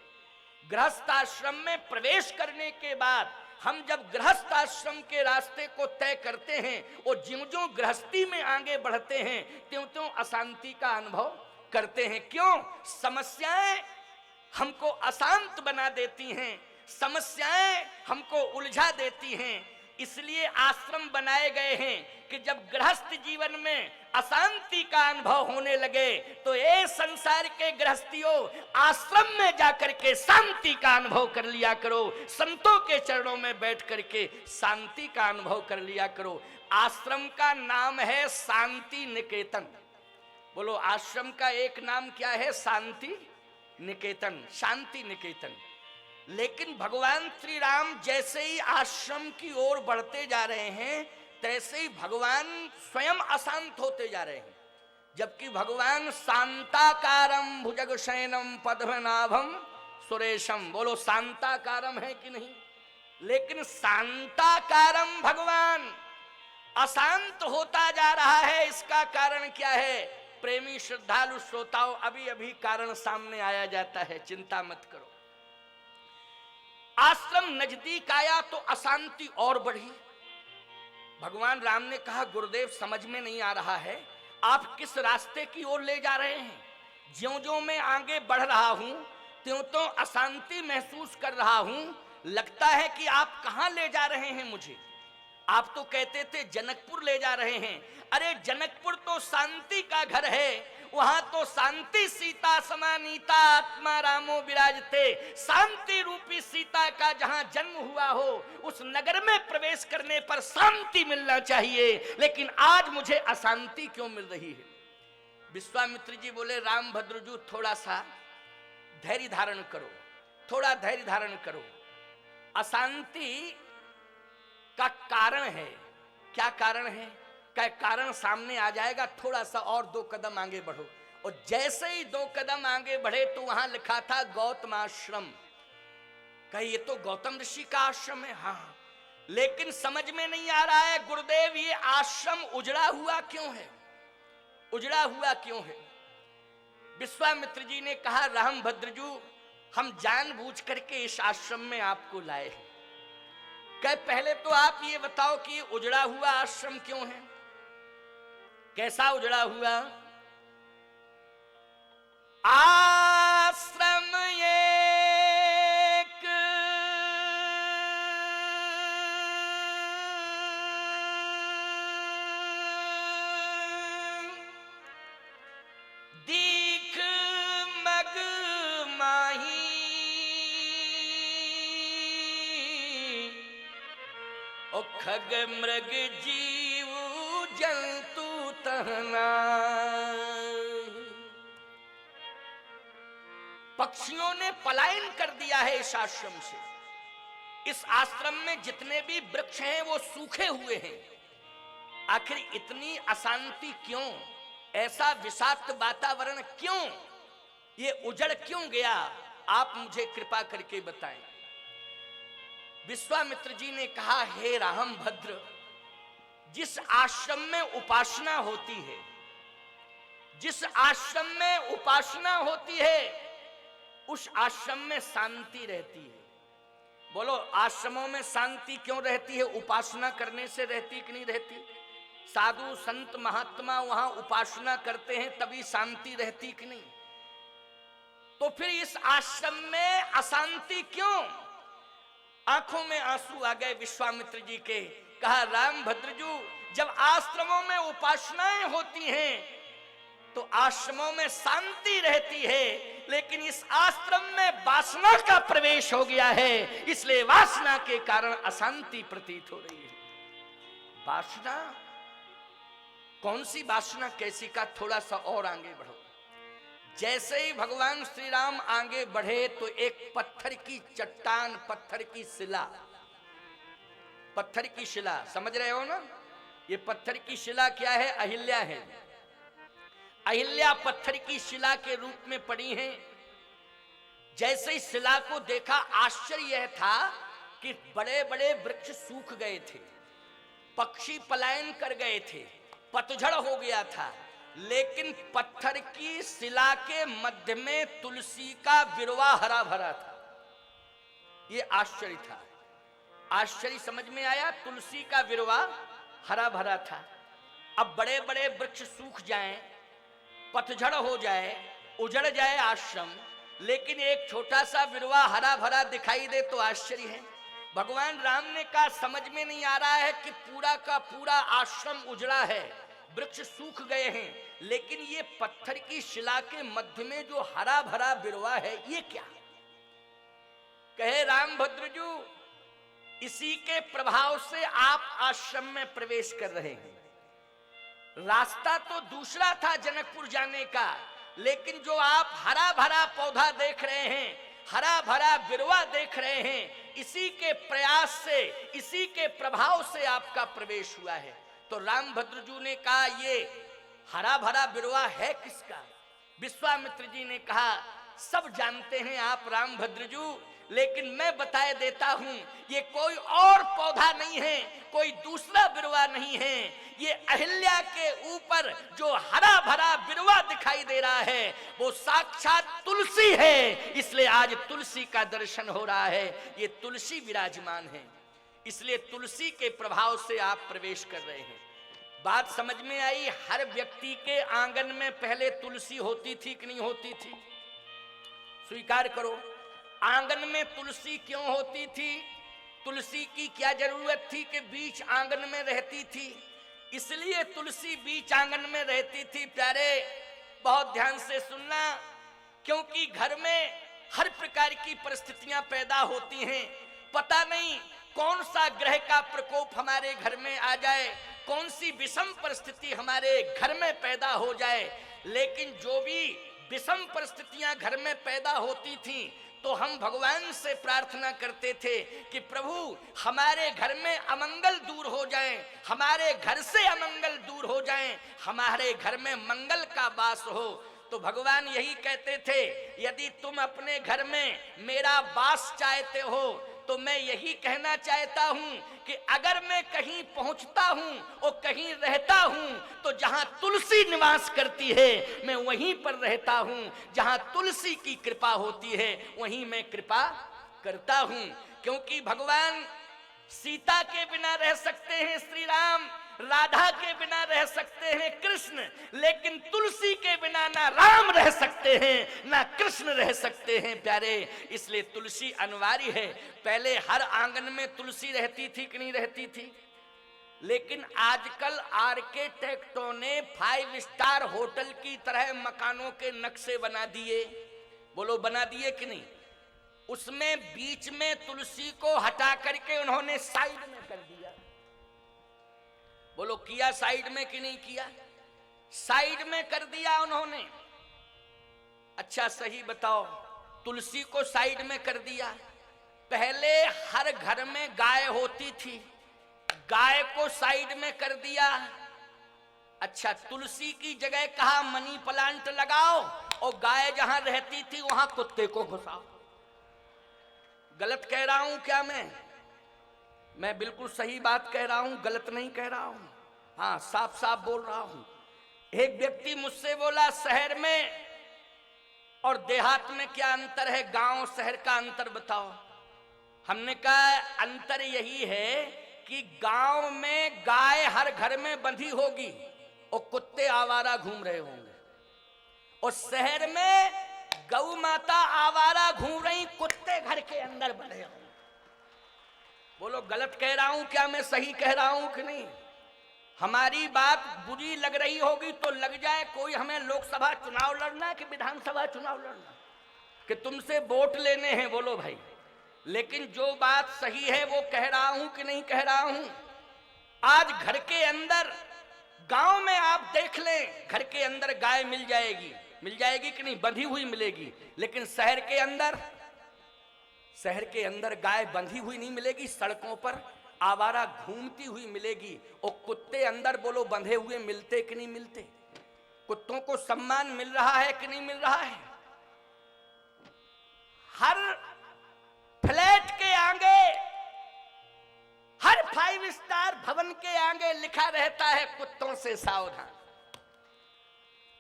गृहस्थ आश्रम में प्रवेश करने के बाद हम जब गृहस्थ आश्रम के रास्ते को तय करते हैं और ज्यों-ज्यों गृहस्थी में आगे बढ़ते हैं त्यों-त्यों अशांति का अनुभव करते हैं। क्यों? समस्याएं हमको अशांत बना देती हैं, समस्याएं हमको उलझा देती हैं। इसलिए आश्रम बनाए गए हैं कि जब गृहस्थ जीवन में अशांति का अनुभव होने लगे तो ये संसार के गृहस्थियों, आश्रम में जाकर के शांति का अनुभव कर लिया करो, संतों के चरणों में बैठ करके शांति का अनुभव कर लिया करो। आश्रम का नाम है शांति निकेतन। बोलो, आश्रम का एक नाम क्या है? शांति निकेतन, शांति निकेतन। लेकिन भगवान श्री राम जैसे ही आश्रम की ओर बढ़ते जा रहे हैं, तैसे ही भगवान स्वयं अशांत होते जा रहे हैं। जबकि भगवान शांताकारम भुजगशयनम पद्मनाभम सुरेशम, बोलो शांताकारम है कि नहीं? लेकिन शांताकारम भगवान अशांत होता जा रहा है। इसका कारण क्या है? प्रेमी श्रद्धालु श्रोताओं, अभी अभी कारण सामने आया जाता है, चिंता मत करो। आश्रम नजदीक आया तो अशांति और बढ़ी। भगवान राम ने कहा, गुरुदेव समझ में नहीं आ रहा है, आप किस रास्ते की ओर ले जा रहे हैं? ज्यों ज्यों मैं आगे बढ़ रहा हूं, त्यों त्यों अशांति महसूस कर रहा हूं। लगता है कि आप कहां ले जा रहे हैं मुझे? आप तो कहते थे जनकपुर ले जा रहे हैं। अरे जनकपुर तो शांति का घर है, वहां तो शांति सीता समानीता आत्मा रामो विराजते। शांति रूपी सीता का जहां जन्म हुआ हो, उस नगर में प्रवेश करने पर शांति मिलना चाहिए, लेकिन आज मुझे अशांति क्यों मिल रही है? विश्वामित्र जी बोले, राम भद्रजू थोड़ा सा धैर्य धारण करो, थोड़ा धैर्य धारण करो। अशांति का कारण है। क्या कारण है? क्या कारण सामने आ जाएगा, थोड़ा सा और 2 कदम आगे बढ़ो। और जैसे ही 2 कदम आगे बढ़े तो वहां लिखा था गौतम आश्रम। कहे ये तो गौतम ऋषि का आश्रम है। हाँ, लेकिन समझ में नहीं आ रहा है गुरुदेव, ये आश्रम उजड़ा हुआ क्यों है? उजड़ा हुआ क्यों है? विश्वामित्र जी ने कहा, राम भद्रजू हम जानबूझ करके इस आश्रम में आपको लाए हैं। कहे पहले तो आप ये बताओ कि उजड़ा हुआ आश्रम क्यों है? कैसा उजड़ा हुआ? आश्रम एक दीख मग माही ओ खग मृग जीव जंतु तहना। पक्षियों ने पलायन कर दिया है इस आश्रम से। इस आश्रम में जितने भी वृक्ष हैं वो सूखे हुए हैं। आखिर इतनी अशांति क्यों? ऐसा विषाक्त वातावरण क्यों? ये उजड़ क्यों गया? आप मुझे कृपा करके बताएं। विश्वामित्र जी ने कहा, हे राम भद्र, जिस आश्रम में उपासना होती है, जिस आश्रम में उपासना होती है, उस आश्रम में शांति रहती है। बोलो, आश्रमों में शांति क्यों रहती है? उपासना करने से रहती कि नहीं रहती? साधु संत महात्मा वहां उपासना करते हैं, तभी शांति रहती कि नहीं? तो फिर इस आश्रम में अशांति क्यों? आंखों में आंसू आ गए विश्वामित्र जी के। कहा, राम भद्रजू, जब आश्रमों में उपासनाएं होती हैं तो आश्रमों में शांति रहती है, लेकिन इस आश्रम में वासना का प्रवेश हो गया है, इसलिए वासना के कारण अशांति प्रतीत हो रही है। वासना कौन सी वासना, कैसी का? थोड़ा सा और आगे बढ़ो। जैसे ही भगवान श्री राम आगे बढ़े तो एक पत्थर की चट्टान, पत्थर की शिला, पत्थर की शिला, समझ रहे हो ना? ये पत्थर की शिला क्या है? अहिल्या है। अहिल्या पत्थर की शिला के रूप में पड़ी है। जैसे ही शिला को देखा, आश्चर्य यह था कि बड़े बड़े वृक्ष सूख गए थे, पक्षी पलायन कर गए थे, पतझड़ हो गया था, लेकिन पत्थर की शिला के मध्य में तुलसी का विरवा हरा भरा था। ये आश्चर्य था। आश्चर्य समझ में आया? तुलसी का विरवा हरा भरा था। अब बड़े बड़े वृक्ष सूख जाएं, पतझड़ हो जाए, उजड़ जाए आश्रम, लेकिन एक छोटा सा विरवा हरा भरा दिखाई दे तो आश्चर्य है। भगवान राम ने कहा, समझ में नहीं आ रहा है कि पूरा का पूरा आश्रम उजड़ा है, वृक्ष सूख गए हैं, लेकिन ये पत्थर की शिला के मध्य में जो हरा भरा बिरवा है, ये क्या? कहे, राम भद्रजू, इसी के प्रभाव से आप आश्रम में प्रवेश कर रहे हैं। रास्ता तो दूसरा था जनकपुर जाने का, लेकिन जो आप हरा भरा पौधा देख रहे हैं, हरा भरा बिरवा देख रहे हैं, इसी के प्रयास से, इसी के प्रभाव से आपका प्रवेश हुआ है। तो रामभद्रजू ने कहा ये हरा भरा बिरवा है किसका? विश्वामित्र जी ने कहा सब जानते हैं आप रामभद्रजू, लेकिन मैं बताए देता हूं, ये कोई और पौधा नहीं है, कोई दूसरा बिरवा नहीं है, ये अहिल्या के ऊपर जो हरा भरा बिरवा दिखाई दे रहा है वो साक्षात तुलसी है। इसलिए आज तुलसी का दर्शन हो रहा है, ये तुलसी विराजमान है, इसलिए तुलसी के प्रभाव से आप प्रवेश कर रहे हैं। बात समझ में आई? हर व्यक्ति के आंगन में पहले तुलसी होती थी कि नहीं होती थी? स्वीकार करो, आंगन में तुलसी क्यों होती थी? तुलसी की क्या जरूरत थी कि बीच आंगन में रहती थी? इसलिए तुलसी बीच आंगन में रहती थी। प्यारे बहुत ध्यान से सुनना, क्योंकि घर में हर प्रकार की परिस्थितियां पैदा होती हैं। पता नहीं कौन सा ग्रह का प्रकोप हमारे घर में आ जाए, कौन सी विषम परिस्थिति हमारे घर में पैदा हो जाए, लेकिन जो भी विषम परिस्थितियां घर में पैदा होती थीं तो हम भगवान से प्रार्थना करते थे कि प्रभु हमारे घर में अमंगल दूर हो जाए, हमारे घर से अमंगल दूर हो जाए, हमारे घर में मंगल का वास हो। तो भगवान यही कहते थे, यदि तुम अपने घर में मेरा वास चाहते हो तो मैं यही कहना चाहता हूं कि अगर मैं कहीं पहुंचता हूं और कहीं रहता हूं तो जहां तुलसी निवास करती है मैं वहीं पर रहता हूं, जहां तुलसी की कृपा होती है वहीं मैं कृपा करता हूं। क्योंकि भगवान सीता के बिना रह सकते हैं श्री राम, राधा के बिना रह सकते हैं कृष्ण, लेकिन तुलसी के बिना ना राम रह सकते हैं ना कृष्ण रह सकते हैं प्यारे। इसलिए तुलसी अनिवार्य है। पहले हर आंगन में तुलसी रहती थी कि नहीं रहती थी? लेकिन आजकल आर्किटेक्टों ने 5 स्टार होटल की तरह मकानों के नक्शे बना दिए। बोलो बना दिए कि नहीं? उसमें बीच में तुलसी को हटा करके उन्होंने साइड में कर दिया। बोलो किया साइड में कि नहीं किया? साइड में कर दिया उन्होंने। अच्छा सही बताओ, तुलसी को साइड में कर दिया। पहले हर घर में गाय होती थी, गाय को साइड में कर दिया। अच्छा तुलसी की जगह कहा मनी प्लांट लगाओ और गाय जहां रहती थी वहां कुत्ते को घुसाओ। गलत कह रहा हूं क्या मैं बिल्कुल सही बात कह रहा हूं, गलत नहीं कह रहा हूं। हाँ साफ साफ बोल रहा हूं। एक व्यक्ति मुझसे बोला शहर में और देहात में क्या अंतर है, गांव शहर का अंतर बताओ। हमने कहा अंतर यही है कि गांव में गाय हर घर में बंधी होगी और कुत्ते आवारा घूम रहे होंगे, और शहर में गौ माता आवारा घूम रही, कुत्ते घर के अंदर बंधे होंगे। बोलो गलत कह रहा हूं क्या मैं सही कह रहा हूं कि नहीं? हमारी बात बुरी लग रही होगी तो लग जाए, कोई हमें लोकसभा चुनाव लड़ना कि विधानसभा चुनाव लड़ना कि तुमसे वोट लेने हैं, बोलो भाई। लेकिन जो बात सही है वो कह रहा हूं कि नहीं कह रहा हूं। आज घर के अंदर गांव में आप देख लें, घर के अंदर गाय मिल जाएगी कि नहीं? बंधी हुई मिलेगी। लेकिन शहर के अंदर गाय बंधी हुई नहीं मिलेगी, सड़कों पर आवारा घूमती हुई मिलेगी। और कुत्ते अंदर बोलो बंधे हुए मिलते कि नहीं मिलते? कुत्तों को सम्मान मिल रहा है कि नहीं मिल रहा है? हर फ्लैट के आगे, हर 5 स्टार भवन के आगे लिखा रहता है कुत्तों से सावधान।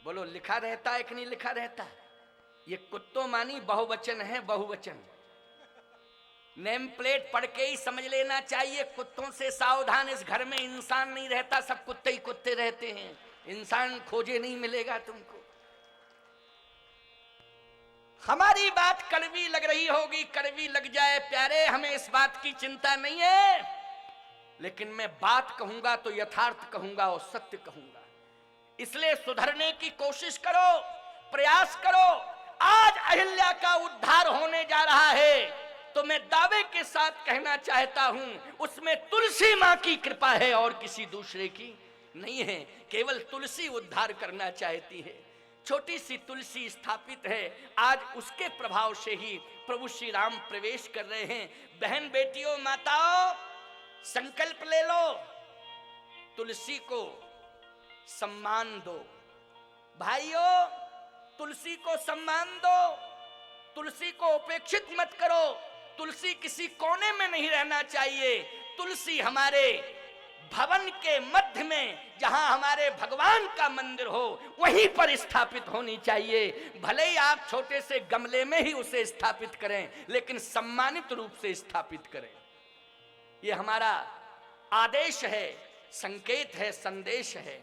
बोलो लिखा रहता है कि नहीं लिखा रहता है? ये कुत्तों मानी बहुवचन है, बहुवचन। नेम प्लेट पढ़ के ही समझ लेना चाहिए, कुत्तों से सावधान। इस घर में इंसान नहीं रहता, सब कुत्ते ही कुत्ते रहते हैं। इंसान खोजे नहीं मिलेगा तुमको। हमारी बात कड़वी लग रही होगी, कड़वी लग जाए प्यारे, हमें इस बात की चिंता नहीं है। लेकिन मैं बात कहूंगा तो यथार्थ कहूंगा और सत्य कहूंगा। इसलिए सुधरने की कोशिश करो, प्रयास करो। आज अहिल्या का उद्धार होने जा रहा है तो मैं दावे के साथ कहना चाहता हूं, उसमें तुलसी मां की कृपा है और किसी दूसरे की नहीं है। केवल तुलसी उद्धार करना चाहती है। छोटी सी तुलसी स्थापित है। आज उसके प्रभाव से ही प्रभु श्री राम प्रवेश कर रहे हैं। बहन बेटियों माताओं, संकल्प ले लो, तुलसी को सम्मान दो। भाइयों, तुलसी को सम्मान दो, तुलसी को उपेक्षित मत करो। तुलसी किसी कोने में नहीं रहना चाहिए। तुलसी हमारे भवन के मध्य में, जहां हमारे भगवान का मंदिर हो, वहीं पर स्थापित होनी चाहिए। भले ही आप छोटे से गमले में ही उसे स्थापित करें, लेकिन सम्मानित रूप से स्थापित करें। यह हमारा आदेश है, संकेत है, संदेश है।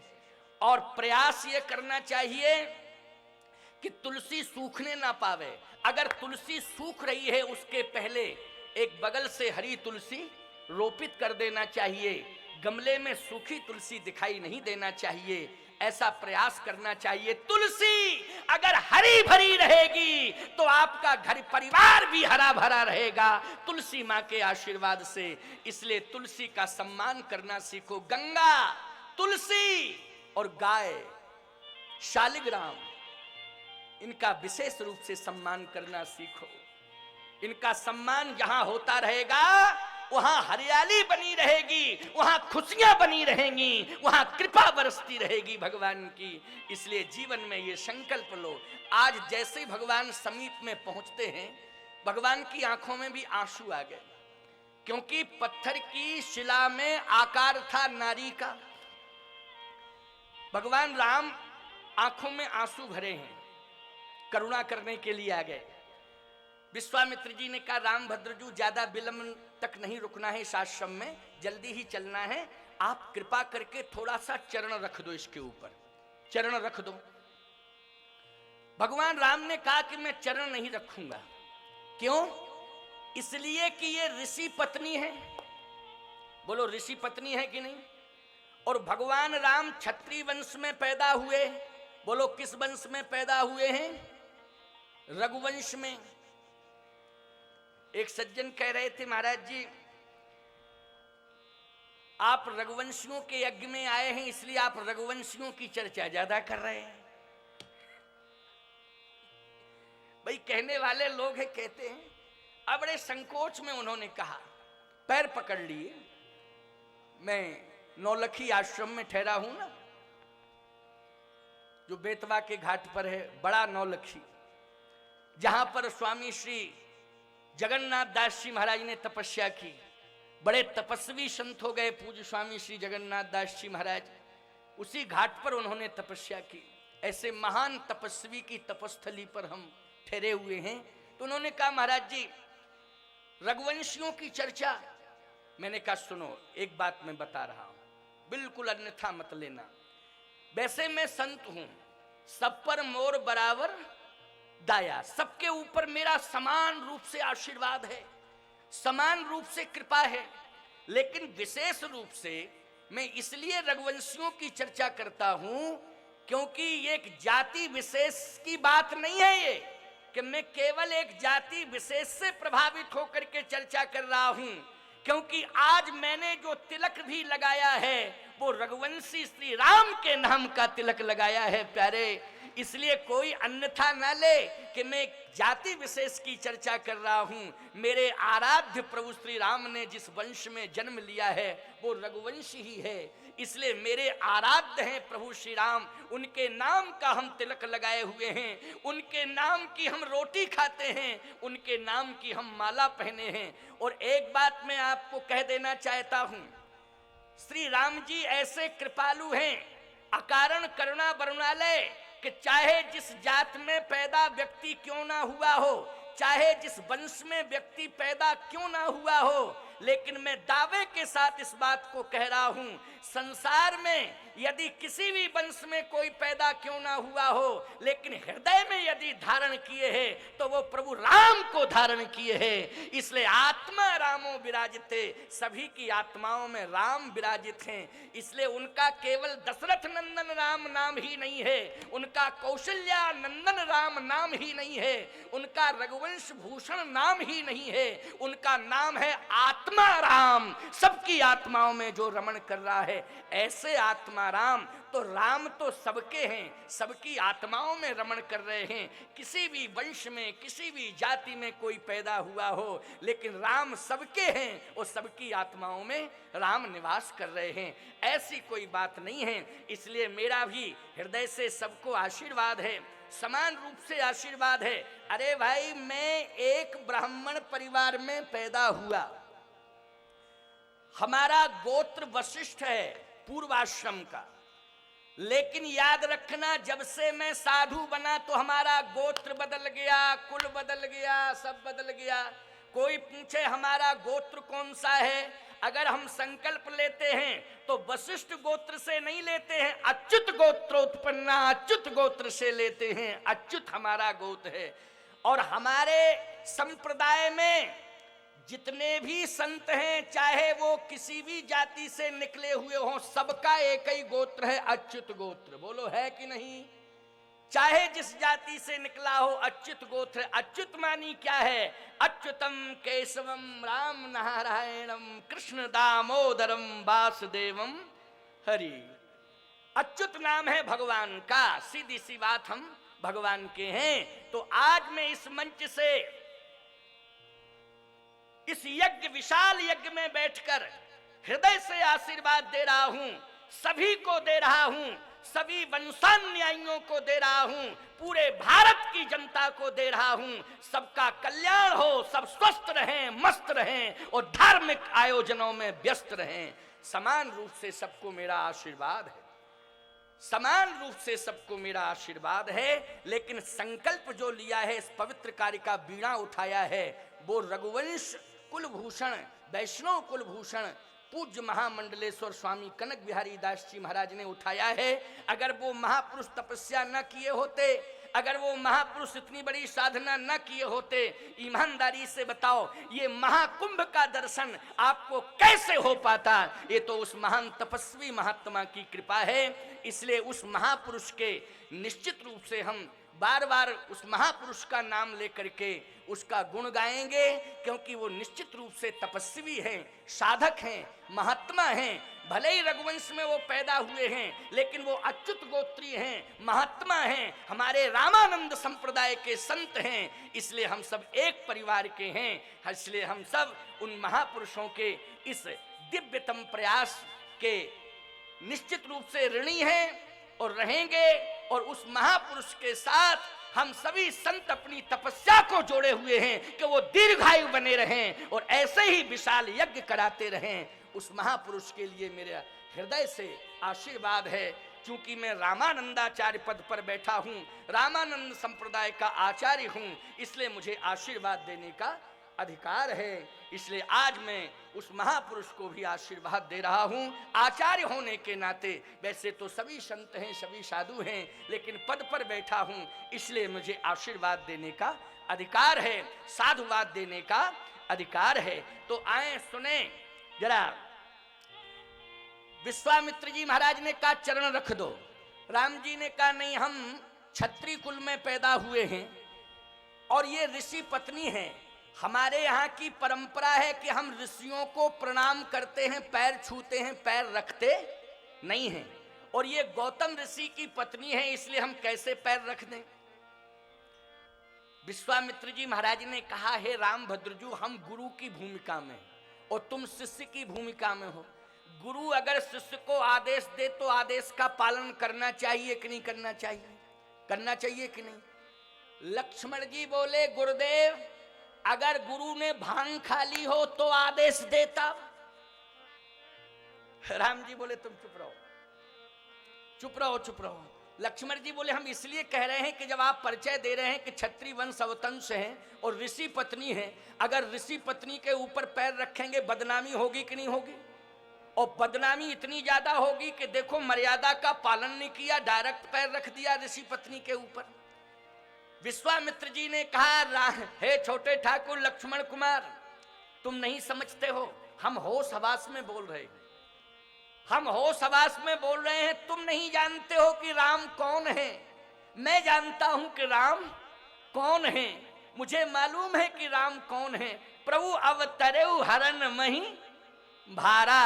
और प्रयास यह करना चाहिए कि तुलसी सूखने ना पावे। अगर तुलसी सूख रही है, उसके पहले एक बगल से हरी तुलसी रोपित कर देना चाहिए। गमले में सूखी तुलसी दिखाई नहीं देना चाहिए, ऐसा प्रयास करना चाहिए। तुलसी अगर हरी भरी रहेगी तो आपका घर परिवार भी हरा भरा रहेगा, तुलसी माँ के आशीर्वाद से। इसलिए तुलसी का सम्मान करना सीखो। गंगा, तुलसी और गाय, शालिग्राम, इनका विशेष रूप से सम्मान करना सीखो। इनका सम्मान जहां होता रहेगा, वहां हरियाली बनी रहेगी, वहां खुशियां बनी रहेंगी, वहां कृपा बरसती रहेगी भगवान की। इसलिए जीवन में ये संकल्प लो। आज जैसे भगवान समीप में पहुंचते हैं, भगवान की आंखों में भी आंसू आ गए, क्योंकि पत्थर की शिला में आकार था नारी का। भगवान राम आंखों में आंसू भरे हैं, करुणा करने के लिए आ गए। विश्वामित्र जी ने कहा, राम भद्रजू, ज्यादा विलंब तक नहीं रुकना है इस आश्रम में, जल्दी ही चलना है। आप कृपा करके थोड़ा सा चरण रख दो, इसके ऊपर चरण रख दो। भगवान राम ने कहा कि मैं चरण नहीं रखूंगा। क्यों? इसलिए कि ये ऋषि पत्नी है। बोलो, ऋषि पत्नी है कि नहीं? और भगवान राम क्षत्रिय वंश में पैदा हुए। बोलो, किस वंश में पैदा हुए हैं? रघुवंश में। एक सज्जन कह रहे थे, महाराज जी आप रघुवंशियों के यज्ञ में आए हैं, इसलिए आप रघुवंशियों की चर्चा ज्यादा कर रहे हैं। भाई, कहने वाले लोग हैं, कहते हैं। अब बड़े संकोच में उन्होंने कहा, पैर पकड़ लिए। मैं नौलखी आश्रम में ठहरा हूं ना, जो बेतवा के घाट पर है, बड़ा नौलखी, जहां पर स्वामी श्री जगन्नाथ दास जी महाराज ने तपस्या की। बड़े तपस्वी संत हो गए पूज्य स्वामी श्री जगन्नाथ दास जी महाराज। उसी घाट पर उन्होंने तपस्या की। ऐसे महान तपस्वी की तपस्थली पर हम ठहरे हुए हैं। तो उन्होंने कहा, महाराज जी रघुवंशियों की चर्चा। मैंने कहा, सुनो, एक बात मैं बता रहा हूं, बिल्कुल अन्यथा मत लेना। वैसे मैं संत हूं, सब पर मोर बराबर दाया, सबके ऊपर मेरा समान रूप से आशीर्वाद है, समान रूप से कृपा है। लेकिन विशेष रूप से मैं इसलिए रघुवंशियों की चर्चा करता हूं, क्योंकि ये एक जाति विशेष की बात नहीं है ये, कि मैं केवल एक जाति विशेष से प्रभावित होकर के चर्चा कर रहा हूं। क्योंकि आज मैंने जो तिलक भी लगाया है, वो रघुवंशी श्री राम के नाम का तिलक लगाया है प्यारे। इसलिए कोई अन्यथा न ले कि मैं जाति विशेष की चर्चा कर रहा हूं। मेरे आराध्य प्रभु श्री राम ने जिस वंश में जन्म लिया है, वो रघुवंश ही है। इसलिए मेरे आराध्य हैं प्रभु श्री राम, उनके नाम का हम तिलक लगाए हुए हैं, उनके नाम की हम रोटी खाते हैं, उनके नाम की हम माला पहने हैं। और एक बात मैं आपको कह देना चाहता हूं, श्री राम जी ऐसे कृपालु हैं, अकारण करुणा बरुणालय, कि चाहे जिस जात में पैदा व्यक्ति क्यों ना हुआ हो, चाहे जिस वंश में व्यक्ति पैदा क्यों ना हुआ हो, लेकिन मैं दावे के साथ इस बात को कह रहा हूं, संसार में यदि किसी भी वंश में कोई पैदा क्यों ना हुआ हो, लेकिन हृदय में यदि धारण किए है, तो वो प्रभु राम को धारण किए है। इसलिए आत्मा रामो विराजिते, सभी की आत्माओं में राम विराजित हैं। इसलिए उनका केवल दशरथ नंदन राम नाम ही नहीं है, उनका कौशल्या नंदन राम नाम ही नहीं है, उनका रघुवंश भूषण नाम ही नहीं है, उनका नाम है आत्मा आत्मा राम सबकी आत्माओं में जो रमण कर रहा है, ऐसे आत्मा राम। तो राम तो सबके हैं, सबकी आत्माओं में रमण कर रहे हैं। किसी भी वंश में, किसी भी जाति में कोई पैदा हुआ हो, लेकिन राम सबके हैं और सबकी आत्माओं में राम निवास कर रहे हैं। ऐसी कोई बात नहीं है। इसलिए मेरा भी हृदय से सबको आशीर्वाद है, समान रूप से आशीर्वाद है। अरे भाई, मैं एक ब्राह्मण परिवार में पैदा हुआ, हमारा गोत्र वशिष्ठ है, पूर्वाश्रम का। लेकिन याद रखना, जब से मैं साधु बना तो हमारा गोत्र बदल गया, कुल बदल गया, सब बदल गया। कोई पूछे हमारा गोत्र कौन सा है, अगर हम संकल्प लेते हैं तो वशिष्ठ गोत्र से नहीं लेते हैं, अच्युत गोत्रोत्पन्ना, अच्युत गोत्र से लेते हैं। अच्युत हमारा गोत्र है। और हमारे संप्रदाय में जितने भी संत हैं, चाहे वो किसी भी जाति से निकले हुए हों, सबका एक ही गोत्र है, अच्युत गोत्र। बोलो है कि नहीं? चाहे जिस जाति से निकला हो, अच्युत गोत्र। अच्युत मानी क्या है? अच्युतम केशवम राम नारायणम कृष्ण दामोदरम वासुदेवम हरि। अच्युत नाम है भगवान का। सीधी सी बात, हम भगवान के हैं। तो आज मैं इस मंच से, इस यज्ञ, विशाल यज्ञ में बैठकर हृदय से आशीर्वाद दे रहा हूं, सभी को दे रहा हूं, सभी वंशानुयायियों को दे रहा हूं, पूरे भारत की जनता को दे रहा हूं। सबका कल्याण हो, सब स्वस्थ रहें, मस्त रहें और धार्मिक आयोजनों में व्यस्त रहें। समान रूप से सबको मेरा आशीर्वाद है, समान रूप से सबको मेरा आशीर्वाद है। लेकिन संकल्प जो लिया है, इस पवित्र कार्य का बीड़ा उठाया है, वो रघुवंश कुलभूषण, वैष्णव कुलभूषण पूज्य महामंडलेश्वर स्वामी कनक बिहारी दास जी महाराज ने उठाया है। अगर वो महापुरुष तपस्या न किए होते, अगर वो महापुरुष इतनी बड़ी साधना न किए होते, ईमानदारी से बताओ, ये महाकुंभ का दर्शन आपको कैसे हो पाता? ये तो उस महान तपस्वी महात्मा की कृपा है। इसलिए उस महापुरुष के निश्चित रूप से हम बार बार उस महापुरुष का नाम लेकर के उसका गुण गाएंगे, क्योंकि वो निश्चित रूप से तपस्वी हैं, साधक हैं, महात्मा हैं। भले ही रघुवंश में वो पैदा हुए हैं, लेकिन वो अच्युत गोत्री हैं, महात्मा हैं, हमारे रामानंद संप्रदाय के संत हैं। इसलिए हम सब एक परिवार के हैं। इसलिए हम सब उन महापुरुषों के इस दिव्यतम प्रयास के निश्चित रूप से ऋणी हैं और रहेंगे। और उस महापुरुष के साथ हम सभी संत अपनी तपस्या को जोड़े हुए हैं कि वो दीर्घायु बने रहें और ऐसे ही विशाल यज्ञ कराते रहें। उस महापुरुष के लिए मेरे हृदय से आशीर्वाद है। क्योंकि मैं रामानंदाचार्य पद पर बैठा हूं, रामानंद संप्रदाय का आचार्य हूं, इसलिए मुझे आशीर्वाद देने का अधिकार है। इसलिए आज मैं उस महापुरुष को भी आशीर्वाद दे रहा हूं, आचार्य होने के नाते। वैसे तो सभी संत हैं, सभी साधु हैं, लेकिन पद पर बैठा हूं, इसलिए मुझे आशीर्वाद देने का अधिकार है, साधुवाद देने का अधिकार है। तो आए सुने जरा। विश्वामित्र जी महाराज ने कहा चरण रख दो। राम जी ने कहा नहीं, हम क्षत्रिय कुल में पैदा हुए हैं और ये ऋषि पत्नी है। हमारे यहाँ की परंपरा है कि हम ऋषियों को प्रणाम करते हैं, पैर छूते हैं, पैर रखते नहीं हैं। और ये गौतम ऋषि की पत्नी है, इसलिए हम कैसे पैर रख दें? विश्वामित्र जी महाराज ने कहा, हे रामभद्रजू, हम गुरु की भूमिका में और तुम शिष्य की भूमिका में हो। गुरु अगर शिष्य को आदेश दे तो आदेश का पालन करना चाहिए कि नहीं करना चाहिए? करना चाहिए कि नहीं? लक्ष्मण जी बोले, गुरुदेव, अगर गुरु ने भांग खा ली हो तो आदेश देता। राम जी बोले, तुम चुप रहो, चुप रहो, चुप रहो। लक्ष्मण जी बोले, हम इसलिए कह रहे हैं कि जब आप परिचय दे रहे हैं कि क्षत्रिय वंश अवतंश हैं और ऋषि पत्नी है, अगर ऋषि पत्नी के ऊपर पैर रखेंगे बदनामी होगी कि नहीं होगी? और बदनामी इतनी ज्यादा होगी कि देखो, मर्यादा का पालन नहीं किया, डायरेक्ट पैर रख दिया ऋषि पत्नी के ऊपर। विश्वामित्र जी ने कहा, हे छोटे ठाकुर लक्ष्मण कुमार, तुम नहीं समझते हो, हम होश हवास में बोल रहे हैं, हम होश हवास में बोल रहे हैं। तुम नहीं जानते हो कि राम कौन है। मैं जानता हूं कि राम कौन है, मुझे मालूम है कि राम कौन है। प्रभु अवतरे हरन मही भारा।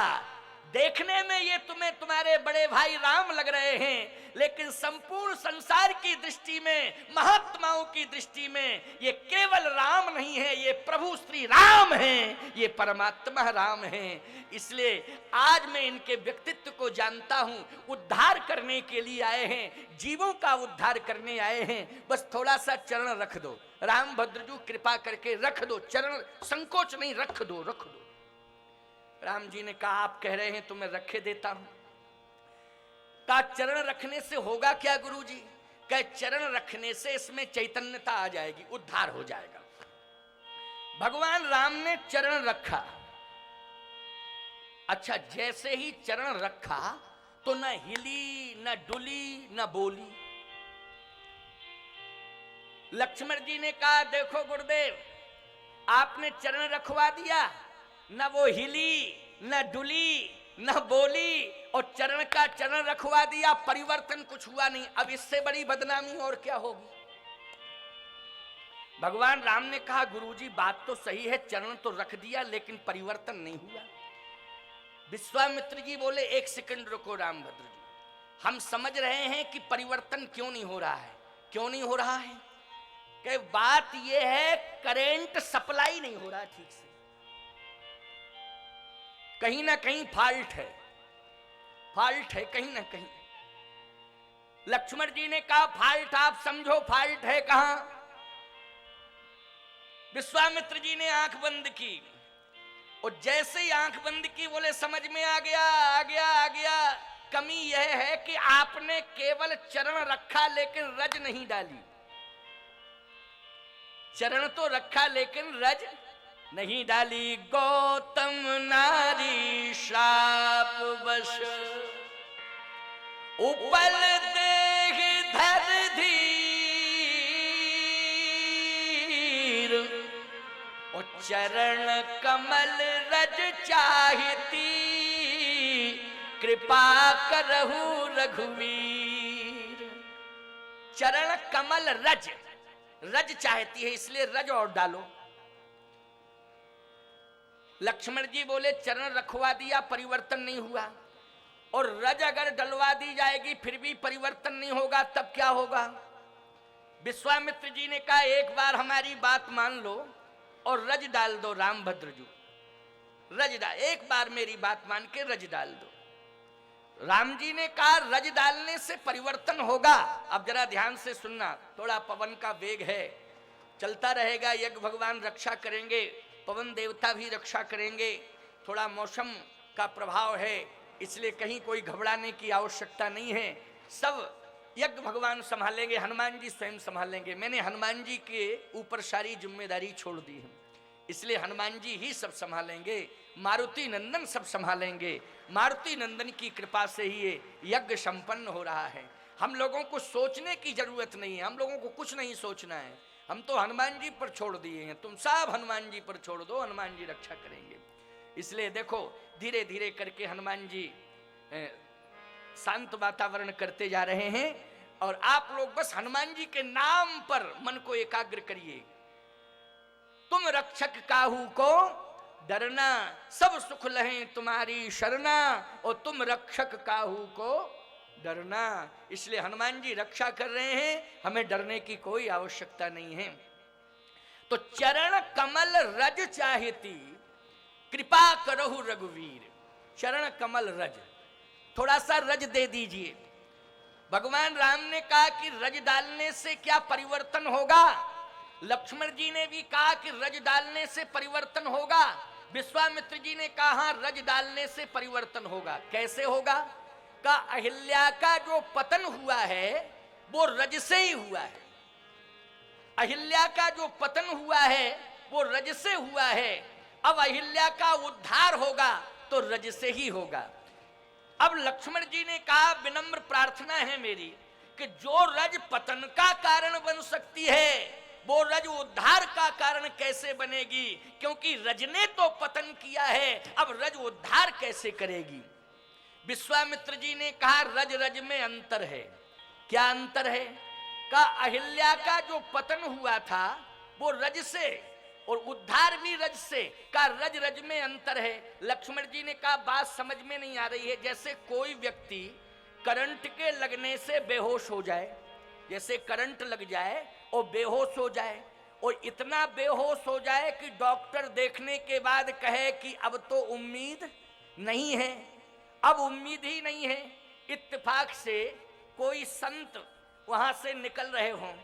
देखने में ये तुम्हारे बड़े भाई राम लग रहे हैं, लेकिन संपूर्ण संसार की दृष्टि में, महात्माओं की दृष्टि में ये केवल राम नहीं है, ये प्रभु श्री राम हैं, ये परमात्मा राम हैं। इसलिए आज मैं इनके व्यक्तित्व को जानता हूं। उद्धार करने के लिए आए हैं, जीवों का उद्धार करने आए हैं। बस थोड़ा सा चरण रख दो, राम भद्रजू कृपा करके रख दो चरण, संकोच नहीं, रख दो रख दो। राम जी ने कहा आप कह रहे हैं तो मैं रखे देता हूं। का चरण रखने से होगा क्या गुरु जी? कह चरण रखने से इसमें चैतन्यता आ जाएगी, उद्धार हो जाएगा। भगवान राम ने चरण रखा। अच्छा, जैसे ही चरण रखा तो न हिली न डुली न बोली। लक्ष्मण जी ने कहा देखो गुरुदेव, आपने चरण रखवा दिया, न वो हिली न डुली न बोली, और चरण का चरण रखवा दिया, परिवर्तन कुछ हुआ नहीं। अब इससे बड़ी बदनामी और क्या होगी? भगवान राम ने कहा गुरुजी बात तो सही है, चरण तो रख दिया लेकिन परिवर्तन नहीं हुआ। विश्वामित्र जी बोले एक सेकंड रुको राम भद्र जी, हम समझ रहे हैं कि परिवर्तन क्यों नहीं हो रहा है। क्यों नहीं हो रहा है? कि बात यह है करंट सप्लाई नहीं हो रहा ठीक से, कहीं ना कहीं फॉल्ट है, फॉल्ट है कहीं ना कहीं। लक्ष्मण जी ने कहा फॉल्ट आप समझो, फॉल्ट है कहां? विश्वामित्र जी ने आंख बंद की, और जैसे ही आंख बंद की बोले समझ में आ गया आ गया आ गया। कमी यह है कि आपने केवल चरण रखा लेकिन रज नहीं डाली। चरण तो रखा लेकिन रज नहीं डाली। गौतम नारी श्राप वश उपल देह धर धीर, और चरण कमल रज चाहती, कृपा करहु रघुवीर। चरण कमल रज, रज चाहती है इसलिए रज और डालो। लक्ष्मण जी बोले चरण रखवा दिया परिवर्तन नहीं हुआ, और रज अगर डलवा दी जाएगी फिर भी परिवर्तन नहीं होगा, तब क्या होगा? विश्वामित्र जी ने कहा एक बार हमारी बात मान लो और रज डाल दो रामभद्रजू, रज डाल, एक बार मेरी बात मान के रज डाल दो। राम जी ने कहा रज डालने से परिवर्तन होगा। अब जरा ध्यान से सुनना, थोड़ा पवन का वेग है, चलता रहेगा, यज्ञ भगवान रक्षा करेंगे, पवन देवता भी रक्षा करेंगे, थोड़ा मौसम का प्रभाव है, इसलिए कहीं कोई घबराने की आवश्यकता नहीं है। सब यज्ञ भगवान संभालेंगे, हनुमान जी स्वयं संभालेंगे। मैंने हनुमान जी के ऊपर सारी जिम्मेदारी छोड़ दी है, इसलिए हनुमान जी ही सब संभालेंगे, मारुति नंदन सब संभालेंगे। मारुति नंदन की कृपा से ही ये यज्ञ संपन्न हो रहा है। हम लोगों को सोचने की जरूरत नहीं है, हम लोगों को कुछ नहीं सोचना है, हम तो हनुमान जी पर छोड़ दिए हैं। तुम सब हनुमान जी पर छोड़ दो, हनुमान जी रक्षा करेंगे। इसलिए देखो धीरे धीरे करके हनुमान जी शांत वातावरण करते जा रहे हैं, और आप लोग बस हनुमान जी के नाम पर मन को एकाग्र करिए। तुम रक्षक काहू को डरना, सब सुख लहें तुम्हारी शरणा, और तुम रक्षक काहू को डरना। इसलिए हनुमान जी रक्षा कर रहे हैं, हमें डरने की कोई आवश्यकता नहीं है। तो चरण कमल रज चाहती, कृपा करहु रघुवीर। चरण कमल रज, थोड़ा सा रज दे दीजिए। भगवान राम ने कहा कि रज डालने से क्या परिवर्तन होगा? लक्ष्मण जी ने भी कहा कि रज डालने से परिवर्तन होगा। विश्वामित्र जी ने कहा रज डालने से परिवर्तन होगा। कैसे होगा? का अहिल्या का जो पतन हुआ है वो रज से ही हुआ है। अहिल्या का जो पतन हुआ है वो रज से हुआ है। अब अहिल्या का उद्धार होगा तो रज से ही होगा। अब लक्ष्मण जी ने कहा विनम्र प्रार्थना है मेरी कि जो रज पतन का कारण बन सकती है वो रज उद्धार का कारण कैसे बनेगी? क्योंकि रज ने तो पतन किया है, अब रज उद्धार कैसे करेगी? विश्वामित्र जी ने कहा रज रज में अंतर है। क्या अंतर है? का अहिल्या का जो पतन हुआ था वो रज से, और उद्धार भी रज से। का रज रज में अंतर है। लक्ष्मण जी ने कहा बात समझ में नहीं आ रही है। जैसे कोई व्यक्ति करंट के लगने से बेहोश हो जाए, जैसे करंट लग जाए और बेहोश हो जाए, और इतना बेहोश हो जाए कि डॉक्टर देखने के बाद कहे कि अब तो उम्मीद नहीं है, अब उम्मीद ही नहीं है। इत्तेफाक से कोई संत वहां से निकल रहे हों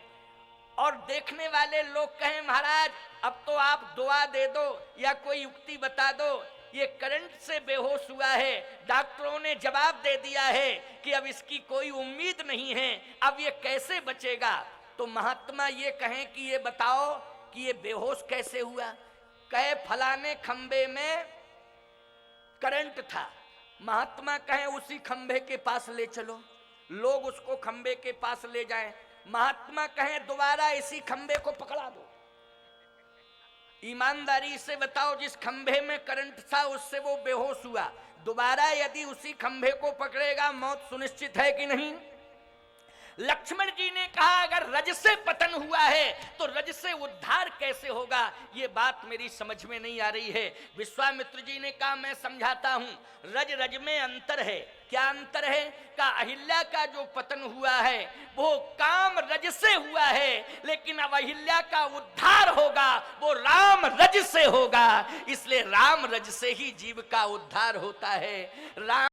और देखने वाले लोग कहें महाराज अब तो आप दुआ दे दो या कोई युक्ति बता दो, ये करंट से बेहोश हुआ है, डॉक्टरों ने जवाब दे दिया है कि अब इसकी कोई उम्मीद नहीं है, अब ये कैसे बचेगा। तो महात्मा ये कहें कि ये बताओ कि ये बेहोश कैसे हुआ। कहे फलाने खंबे में करंट था। महात्मा कहें उसी खंबे के पास ले चलो। लोग उसको खंबे के पास ले जाएं। महात्मा कहें दोबारा इसी खंबे को पकड़ा दो। ईमानदारी से बताओ, जिस खंबे में करंट था उससे वो बेहोश हुआ, दोबारा यदि उसी खंबे को पकड़ेगा मौत सुनिश्चित है कि नहीं। लक्ष्मण जी ने कहा अगर रज से पतन हुआ है तो रज से उद्धार कैसे होगा, ये बात मेरी समझ में नहीं आ रही है। विश्वामित्र जी ने कहा मैं समझाता हूं, रज रज में अंतर है। क्या अंतर है? का अहिल्या का जो पतन हुआ है वो काम रज से हुआ है, लेकिन अब अहिल्या का उद्धार होगा वो राम रज से होगा। इसलिए राम रज से ही जीव का उद्धार होता है। राम